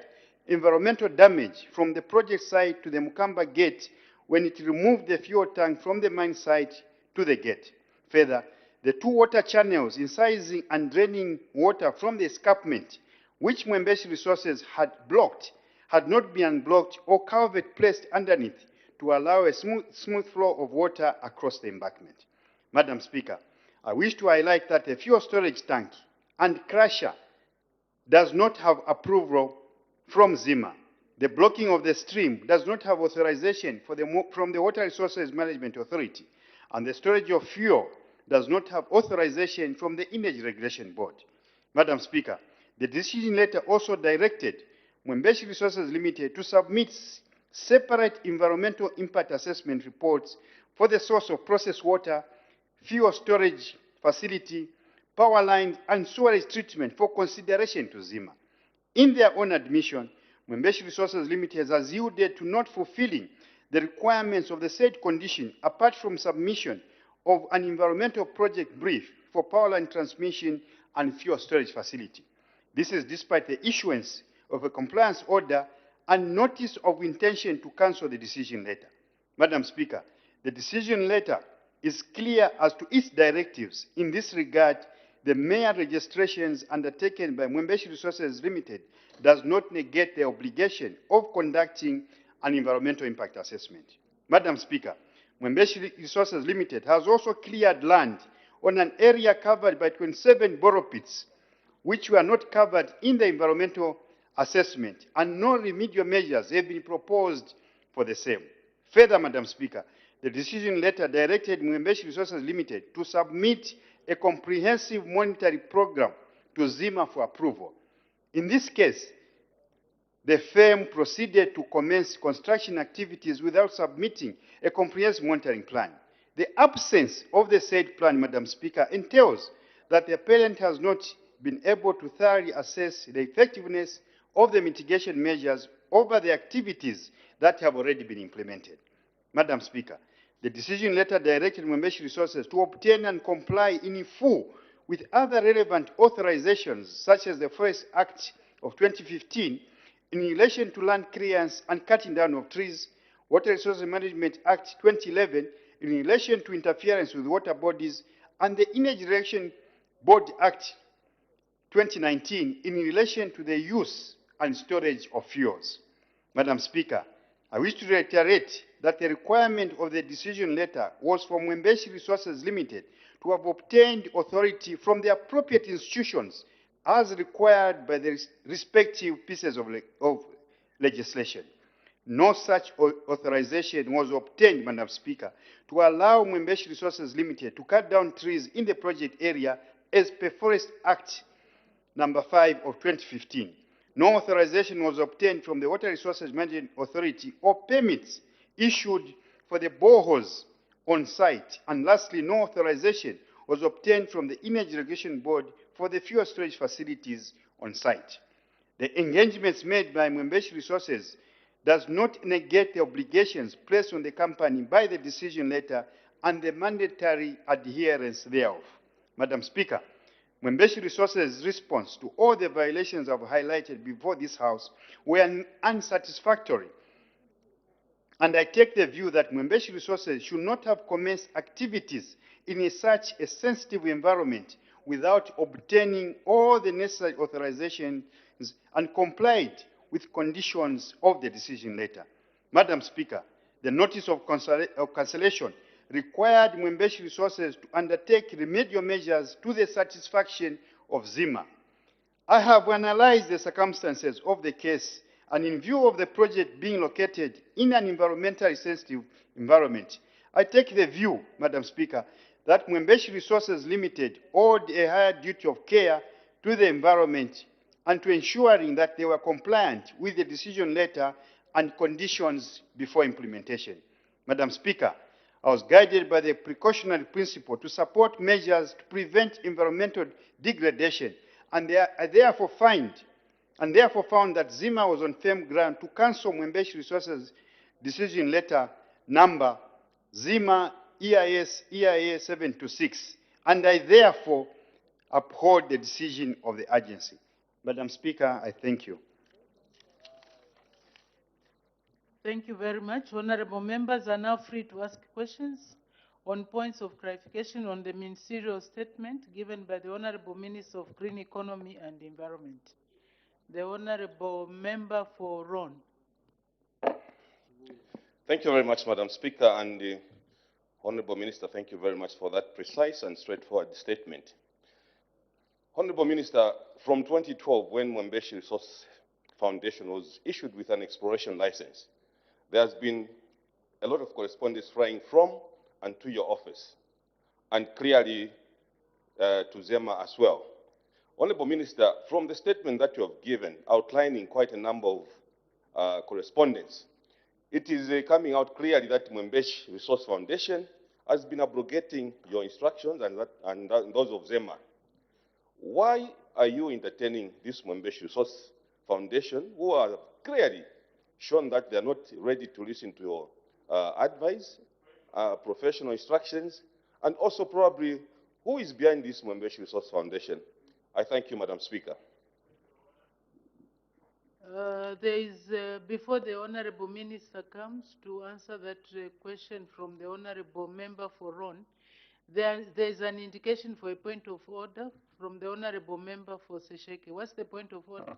environmental damage from the project site to the Mukamba gate when it removed the fuel tank from the mine site to the gate. Further, the two water channels incising and draining water from the escarpment, which Mwembeshi Resources had blocked, had not been unblocked or culvert placed underneath to allow a smooth flow of water across the embankment. Madam Speaker, I wish to highlight that a fuel storage tank and crusher does not have approval from Zima. The blocking of the stream does not have authorization from the Water Resources Management Authority, and the storage of fuel does not have authorization from the Energy Regulation Board. Madam Speaker, the decision letter also directed Mwembeshi Resources Limited to submit separate environmental impact assessment reports for the source of processed water, fuel storage facility, power lines, and sewage treatment for consideration to Zima. In their own admission, Mwembeshi Resources Limited has yielded to not fulfilling the requirements of the said condition apart from submission of an environmental project brief for power line transmission and fuel storage facility. This is despite the issuance of a compliance order and notice of intention to cancel the decision letter. Madam Speaker, the decision letter is clear as to its directives. In this regard, the mere registrations undertaken by Mwembeshi Resources Limited does not negate the obligation of conducting an environmental impact assessment. Madam Speaker, Mwembeshi Resources Limited has also cleared land on an area covered by 27 borrow pits, which were not covered in the environmental assessment, and no remedial measures have been proposed for the same. Further, Madam Speaker, the decision letter directed Mwembeshi Resources Limited to submit a comprehensive monitoring program to Zima for approval. In this case, the firm proceeded to commence construction activities without submitting a comprehensive monitoring plan. The absence of the said plan, Madam Speaker, entails that the appellant has not been able to thoroughly assess the effectiveness of the mitigation measures over the activities that have already been implemented. Madam Speaker, the decision letter directed Mwembeshi Resources to obtain and comply in full with other relevant authorizations, such as the Forest Act of 2015, in relation to land clearance and cutting down of trees, Water Resources Management Act 2011, in relation to interference with water bodies, and the Energy Regulation Board Act 2019, in relation to the use and storage of fuels. Madam Speaker, I wish to reiterate that the requirement of the decision letter was for Mwembeshi Resources Limited to have obtained authority from the appropriate institutions as required by the respective pieces of legislation. No such authorization was obtained, Madam Speaker, to allow Mwembeshi Resources Limited to cut down trees in the project area as per Forest Act number 5 of 2015. No authorization was obtained from the Water Resources Management Authority or permits issued for the boreholes on site. And lastly, no authorization was obtained from the Energy Regulation Board for the fuel storage facilities on site. The engagements made by Mwembeshi Resources does not negate the obligations placed on the company by the decision letter and the mandatory adherence thereof. Madam Speaker, Mwembeshi Resources' response to all the violations I've highlighted before this House were unsatisfactory. And I take the view that Mwembeshi Resources should not have commenced activities in such a sensitive environment without obtaining all the necessary authorizations and complied with conditions of the decision letter. Madam Speaker, the notice of cancellation required Mwembeshi Resources to undertake remedial measures to the satisfaction of Zima. I have analyzed the circumstances of the case, and in view of the project being located in an environmentally sensitive environment, I take the view, Madam Speaker, that Mwembeshi Resources Limited owed a higher duty of care to the environment and to ensuring that they were compliant with the decision letter and conditions before implementation. Madam Speaker, I was guided by the precautionary principle to support measures to prevent environmental degradation, and I therefore found that Zima was on firm ground to cancel Mwembeshi Resources decision letter number Zima EIA 726, and I therefore uphold the decision of the agency. Madam Speaker, I thank you. Thank you very much. Honorable members are now free to ask questions on points of clarification on the ministerial statement given by the Honorable Minister of Green Economy and Environment. The Honorable Member for Ron. Thank you very much, Madam Speaker, and Honorable Minister, thank you very much for that precise and straightforward statement. Honorable Minister, from 2012, when Mwembeshi Resource Foundation was issued with an exploration license, there has been a lot of correspondence flying from and to your office, and clearly to Zema as well. Honorable Minister, from the statement that you have given, outlining quite a number of correspondence, it is coming out clearly that Mwembeshi Resource Foundation has been abrogating your instructions and those of Zema. Why are you entertaining this Mwembeshi Resource Foundation, who are clearly shown that they are not ready to listen to your advice, professional instructions, and also probably who is behind this Mwembeshi Resource Foundation? I thank you, Madam Speaker. Before the Honorable Minister comes to answer that question from the Honorable Member for Ron, there is an indication for a point of order from the Honorable Member for Sesheke. What's the point of order?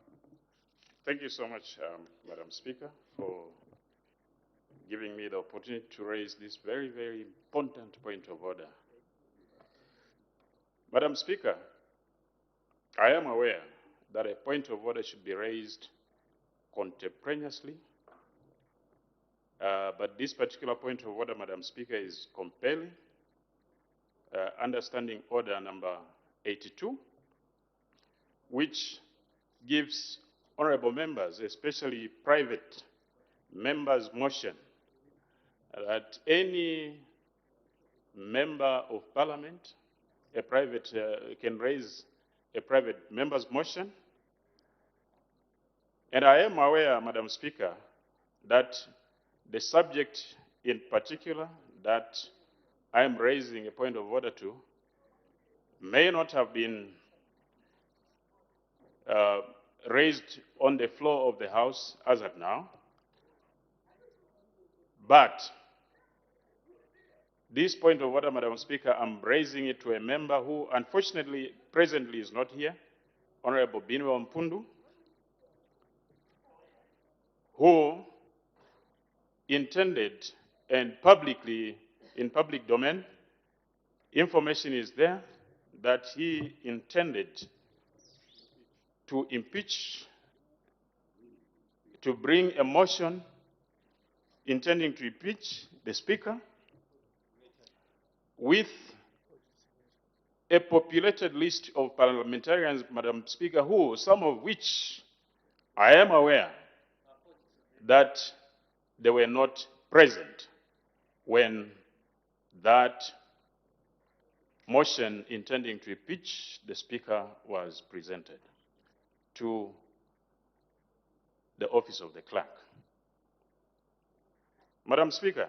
Thank you so much, Madam Speaker, for giving me the opportunity to raise this very, very important point of order. Madam Speaker, I am aware that a point of order should be raised contemporaneously, but this particular point of order, Madam Speaker, is compelling. Understanding order number 82, which gives honorable members, especially private members, motion that any member of parliament, can raise a private member's motion. And I am aware, Madam Speaker, that the subject in particular that I am raising a point of order to may not have been raised on the floor of the House as of now, but this point of order, Madam Speaker, I'm raising it to a member who unfortunately presently is not here, Honorable Binwe Mpundu, who intended and publicly, in public domain, information is there that he intended to impeach, to bring a motion intending to impeach the Speaker with a populated list of parliamentarians, Madam Speaker, some of which I am aware that they were not present when that motion intending to impeach the Speaker was presented to the office of the clerk. Madam Speaker,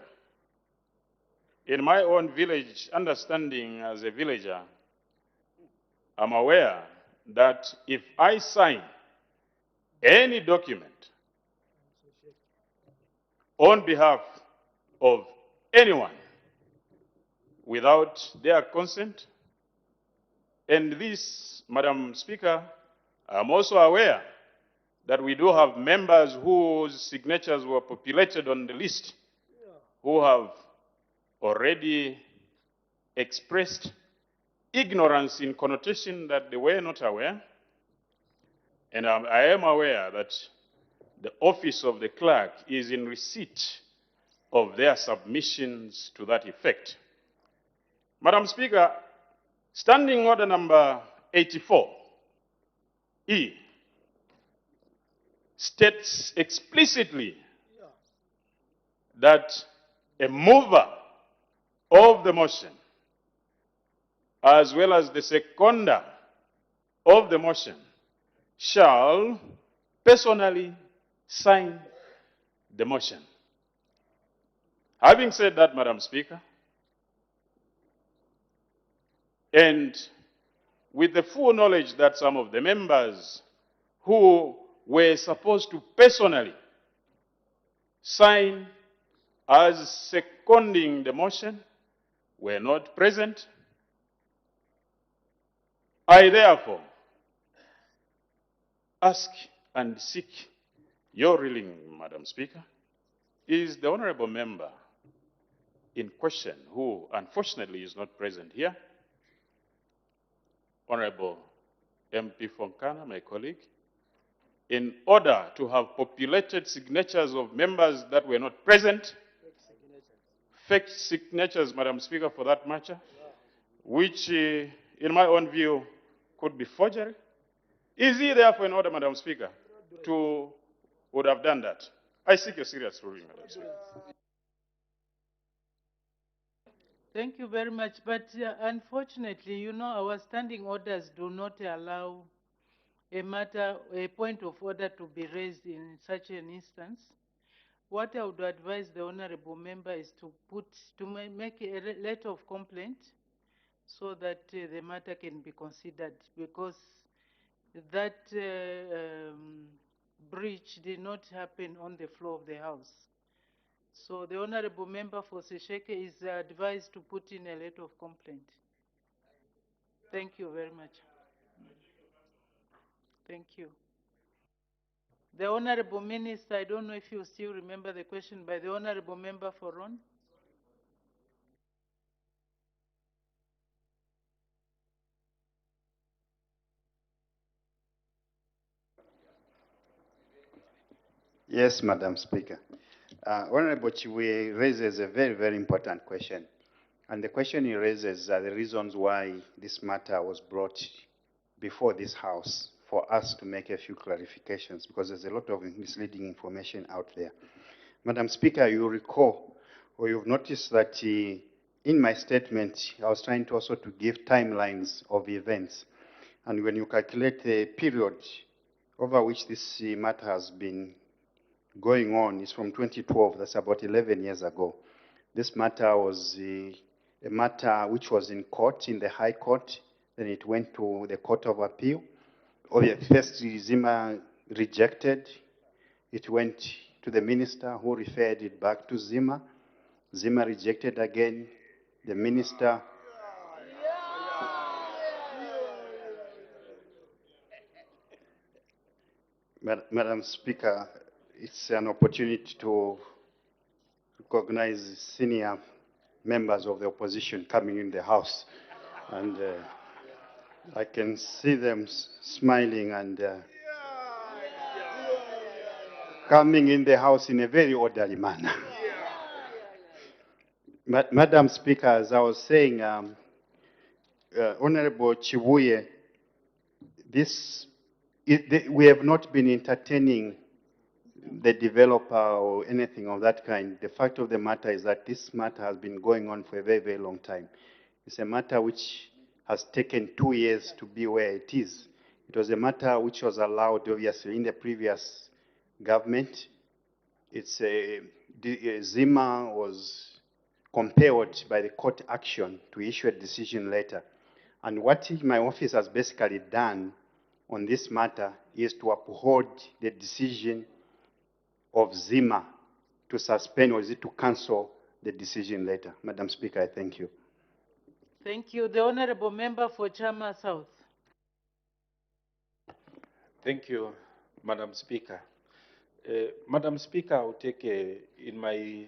in my own village, understanding as a villager, I'm aware that if I sign any document on behalf of anyone without their consent, and this, Madam Speaker, I'm also aware that we do have members whose signatures were populated on the list who have already expressed ignorance in connotation that they were not aware. And I am aware that the office of the clerk is in receipt of their submissions to that effect. Madam Speaker, Standing Order number 84, E, states explicitly that a mover of the motion, as well as the seconder of the motion, shall personally sign the motion. Having said that, Madam Speaker, and with the full knowledge that some of the members who were supposed to personally sign as seconding the motion were not present. I therefore ask and seek your ruling, Madam Speaker. Is the honorable member in question, who unfortunately is not present here, Honorable MP Fonkana, my colleague, in order to have populated signatures of members that were not present, fake signatures, Madam Speaker, for that matter, which, in my own view, could be forgery. Is he therefore in order, Madam Speaker, to would have done that? I seek a serious ruling, Madam Speaker. Thank you very much. But unfortunately, you know, our standing orders do not allow a point of order to be raised in such an instance. What I would advise the honorable member is to make a letter of complaint so that the matter can be considered, because that breach did not happen on the floor of the House. So the honorable member for Sesheke is advised to put in a letter of complaint. Thank you very much. Thank you. The honorable minister, I don't know if you still remember the question by the honorable member for Ron. Yes, Madam Speaker. Honorable Chiwe raises a very, very important question. And the question he raises are the reasons why this matter was brought before this House for us to make a few clarifications, because there's a lot of misleading information out there. Madam Speaker, you recall, or you've noticed that in my statement, I was trying to also to give timelines of events. And when you calculate the period over which this matter has been going on, is from 2012, that's about 11 years ago. This matter was a matter which was in court, in the High Court, then it went to the Court of Appeal. First, Zima rejected. It went to the minister, who referred it back to Zima. Zima rejected again. The minister. Madam Speaker, it's an opportunity to recognize senior members of the opposition coming in the House. And I can see them smiling and coming in the House in a very orderly manner. Madam Speaker, as I was saying, Honorable Chibuye, we have not been entertaining the developer or anything of that kind. The fact of the matter is that this matter has been going on for a very, very long time. It's a matter which has taken 2 years to be where it is. It was a matter which was allowed, obviously, in the previous government. Zima was compelled by the court action to issue a decision letter. And what my office has basically done on this matter is to uphold the decision of Zima to suspend, or is it to cancel the decision letter. Madam Speaker, I thank you. Thank you. The honorable member for Chama South. Thank you, Madam Speaker. Madam Speaker, I'll take in my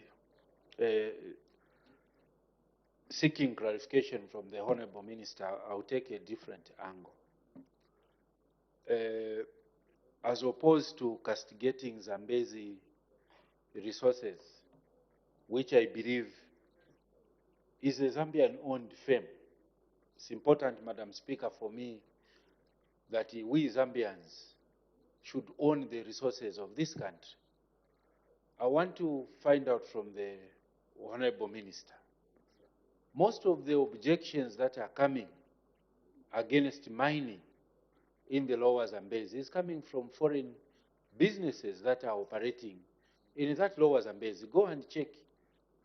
seeking clarification from the Honorable Minister, I'll take a different angle. As opposed to castigating Zambezi resources, which I believe is a Zambian-owned firm, it's important, Madam Speaker, for me that we Zambians should own the resources of this country. I want to find out from the Honorable Minister, most of the objections that are coming against mining in the lower Zambezi is coming from foreign businesses that are operating in that lower Zambezi. Go and check.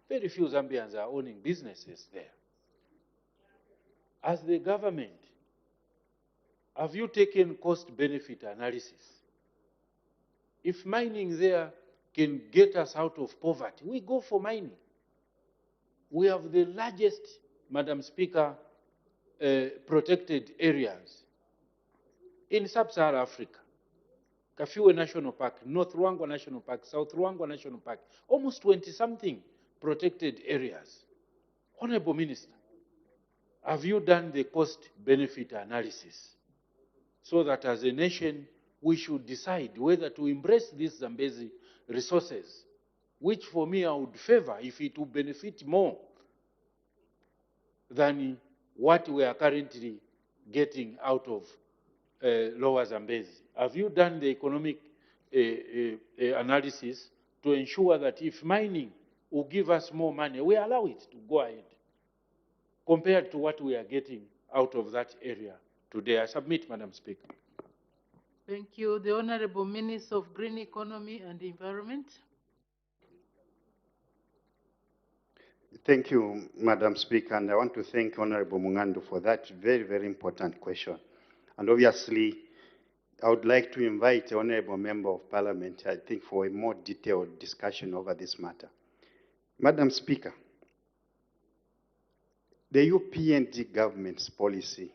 Very few Zambians are owning businesses there. As the government, Have you taken cost-benefit analysis? If mining there can get us out of poverty, we go for mining. We have the largest, Madam Speaker, protected areas in sub-Saharan Africa. Kafiwe National Park, North Ruangwa National Park, South Ruangwa National Park, almost 20-something protected areas. Honorable Minister, have you done the cost-benefit analysis so that as a nation we should decide whether to embrace these Zambezi resources, which for me I would favor if it would benefit more than what we are currently getting out of Lower Zambezi? Have you done the economic analysis to ensure that if mining will give us more money, we allow it to go ahead, compared to what we are getting out of that area today? I submit, Madam Speaker. Thank you. The Honorable Minister of Green Economy and Environment. Thank you, Madam Speaker, and I want to thank Honorable Mungando for that very, very important question. And obviously, I would like to invite the Honorable Member of Parliament, I think, for a more detailed discussion over this matter. Madam Speaker, the UPND government's policy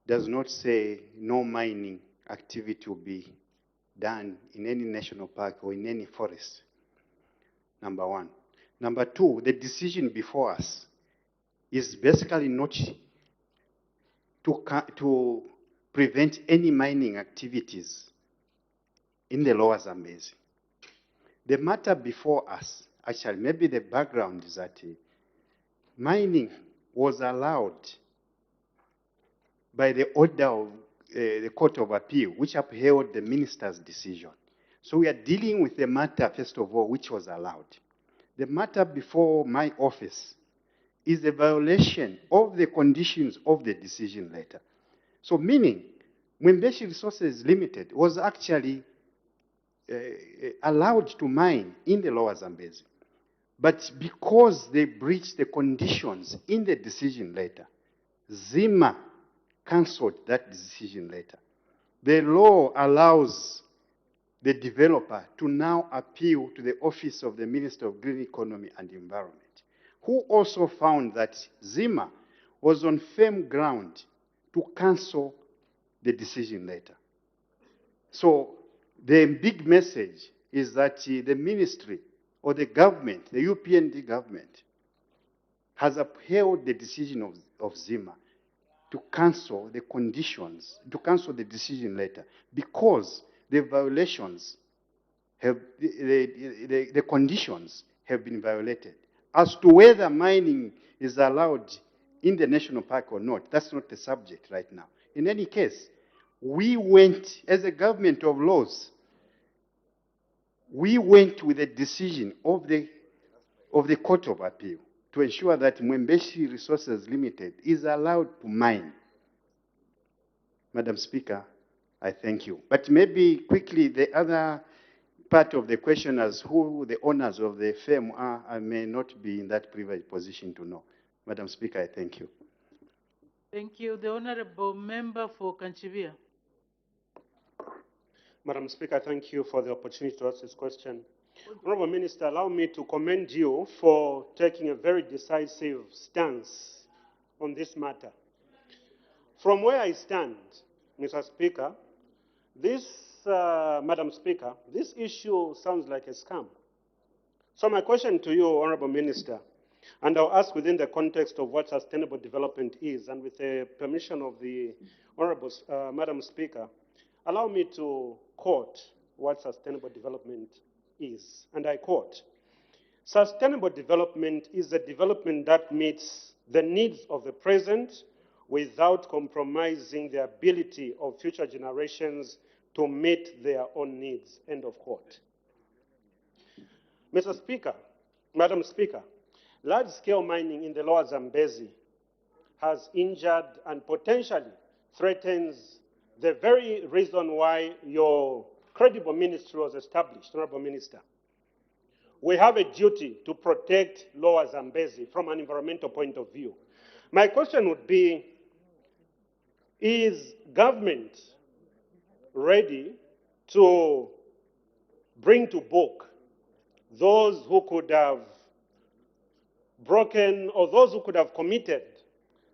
does not say no mining activity will be done in any national park or in any forest, number one. Number two, the decision before us is basically not to prevent any mining activities in the Lower Zambezi. The matter before us, actually, maybe the background is that mining was allowed by the order of the Court of Appeal, which upheld the minister's decision. So we are dealing with the matter, first of all, which was allowed. The matter before my office is a violation of the conditions of the decision letter. So meaning, Mwembeshi Resources Limited was actually allowed to mine in the Lower Zambezi. But because they breached the conditions in the decision letter, Zima cancelled that decision letter. The law allows the developer to now appeal to the Office of the Minister of Green Economy and Environment, who also found that Zima was on firm ground to cancel the decision letter. So the big message is that the ministry or the government, the UPND government, has upheld the decision of Zima to cancel the conditions, to cancel the decision letter, because the violations have, the conditions have been violated. As to whether mining is allowed in the national park or not, that's not the subject right now. In any case, we went, as a government of laws, we went with a decision of the Court of Appeal to ensure that Mwembeshi Resources Limited is allowed to mine. Madam Speaker, I thank you. But maybe quickly, the other part of the question as who the owners of the firm are, I may not be in that privileged position to know. Madam Speaker, I thank you. Thank you. The Honorable Member for Kanchivia. Madam Speaker, thank you for the opportunity to ask this question. Honorable Minister, allow me to commend you for taking a very decisive stance on this matter. From where I stand, Mr. Speaker, Madam Speaker, this issue sounds like a scam. So my question to you, Honorable Minister, and I'll ask within the context of what sustainable development is, and with the permission of the Honorable Madam Speaker, allow me to quote what sustainable development is, and I quote, "Sustainable development is a development that meets the needs of the present without compromising the ability of future generations to meet their own needs," end of quote. Mr. Speaker, Madam Speaker, large-scale mining in the Lower Zambezi has injured and potentially threatens the very reason why your credible ministry was established, Honorable Minister. We have a duty to protect Lower Zambezi from an environmental point of view. My question would be, Is government ready to bring to book those who could have broken or those who could have committed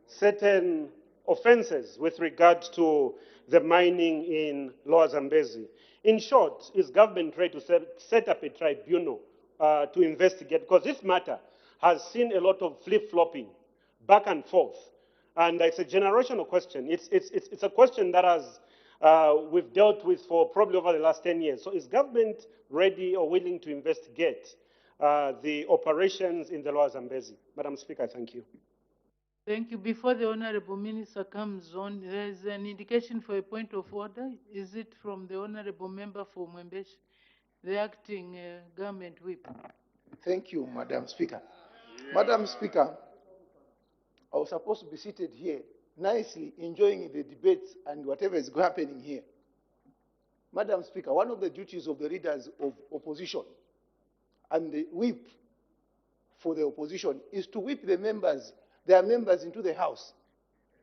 certain offenses with regard to the mining in Lower Zambezi? In short, is government ready to set up a tribunal to investigate? Because this matter has seen a lot of flip-flopping, back and forth. And it's a generational question. It's a question that we've dealt with for probably over the last 10 years. So is government ready or willing to investigate the operations in the Lower Zambezi? Madam Speaker, thank you. Thank you. Before the Honorable Minister comes on, there is an indication for a point of order. Is it from the Honorable Member for Mwembeshi, the acting government whip? Thank you, Madam Speaker. Madam Speaker, I was supposed to be seated here, nicely enjoying the debates and whatever is happening here. Madam Speaker, one of the duties of the leaders of opposition and the whip for the opposition is to whip their members into the House.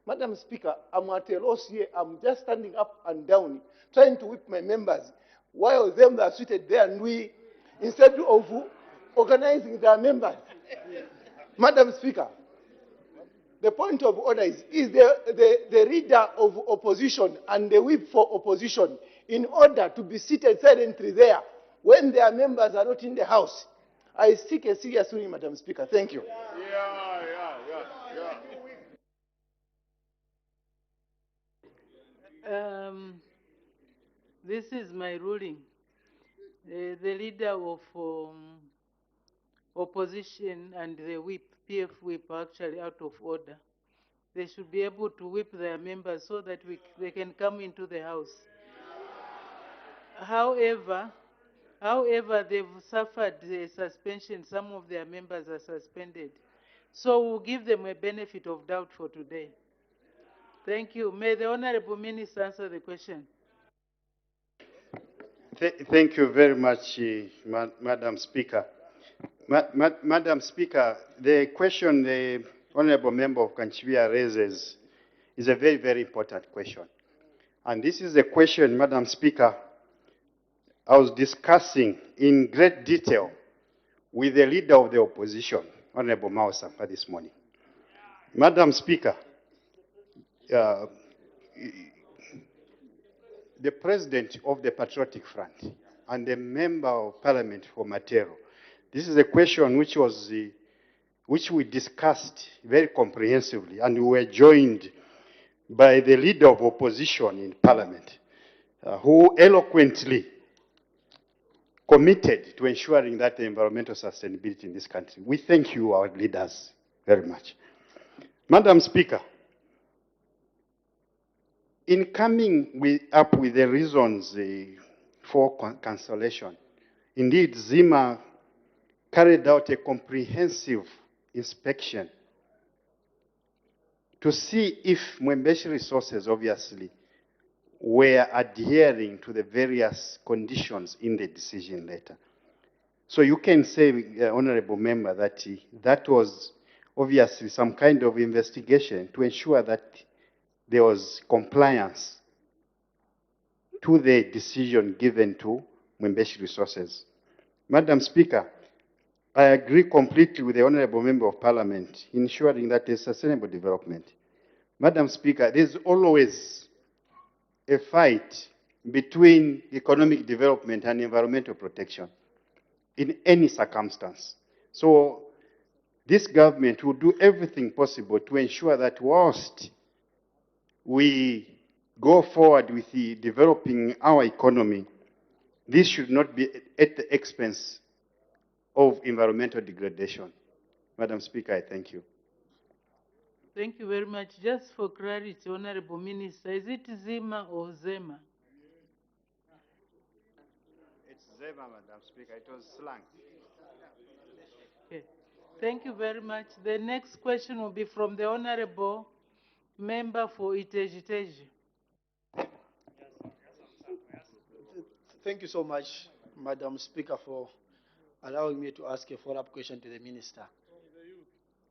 Madam Speaker, I'm at a loss here. I'm just standing up and down, trying to whip my members, while them that are seated there and we, instead of organizing their members. Madam Speaker, the point of order is the leader of opposition and the whip for opposition in order to be seated silently there when their members are not in the House. I seek a serious ruling, Madam Speaker. Thank you. This is my ruling. The leader of opposition and the whip, PF whip, are actually out of order. They should be able to whip their members so that they can come into the House. However, they've suffered a suspension. Some of their members are suspended. So we'll give them a benefit of doubt for today. Thank you. May the Honorable Minister answer the question. Thank you very much, Madam Speaker. Madam Speaker, the question the Honorable Member of Kanchibia raises is a very, very important question. And this is a question, Madam Speaker, I was discussing in great detail with the leader of the opposition, Honorable Mao Sampa, this morning. Madam Speaker, the president of the Patriotic Front and the member of parliament for Matero, this is a question which we discussed very comprehensively, and we were joined by the leader of opposition in parliament, who eloquently committed to ensuring that the environmental sustainability in this country. We thank you, our leaders, very much. Madam Speaker, in coming up with the reasons for cancellation, indeed, Zima carried out a comprehensive inspection to see if Mwembeshi resources, obviously, were adhering to the various conditions in the decision letter. So you can say, Honorable Member, that that was obviously some kind of investigation to ensure that there was compliance to the decision given to Mwembeshi resources. Madam Speaker, I agree completely with the Honorable Member of Parliament in ensuring that there's sustainable development. Madam Speaker, there's always a fight between economic development and environmental protection in any circumstance. So this government will do everything possible to ensure that whilst we go forward with developing our economy, this should not be at the expense of environmental degradation. Madam Speaker, I thank you. Thank you very much. Just for clarity, Honorable Minister, is it Zima or Zema? It's Zema, Madam Speaker. It was slang. Okay. Thank you very much. The next question will be from the Honorable Member for Iteji-Teji. Thank you so much, Madam Speaker, for allowing me to ask a follow-up question to the Minister.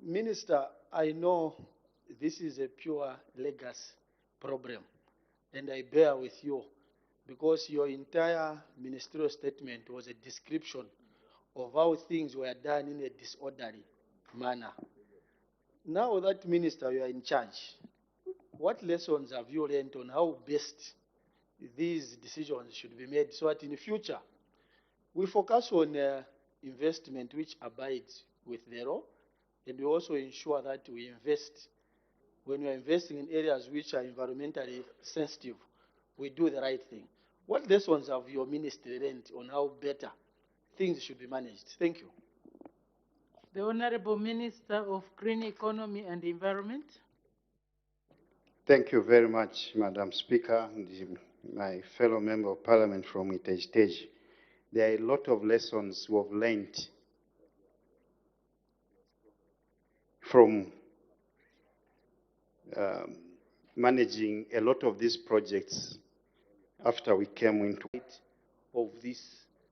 Minister, I know this is a pure legacy problem. And I bear with you because your entire ministerial statement was a description of how things were done in a disorderly manner. Now that, Minister, you are in charge, what lessons have you learned on how best these decisions should be made so that in the future we focus on investment which abides with the law, and we also ensure that we invest, when we are investing in areas which are environmentally sensitive, we do the right thing. What lessons have your ministry learned on how better things should be managed? Thank you. The Honorable Minister of Green Economy and Environment. Thank you very much, Madam Speaker, and my fellow member of parliament from Itej. There are a lot of lessons we have learned from managing a lot of these projects after we came into it of this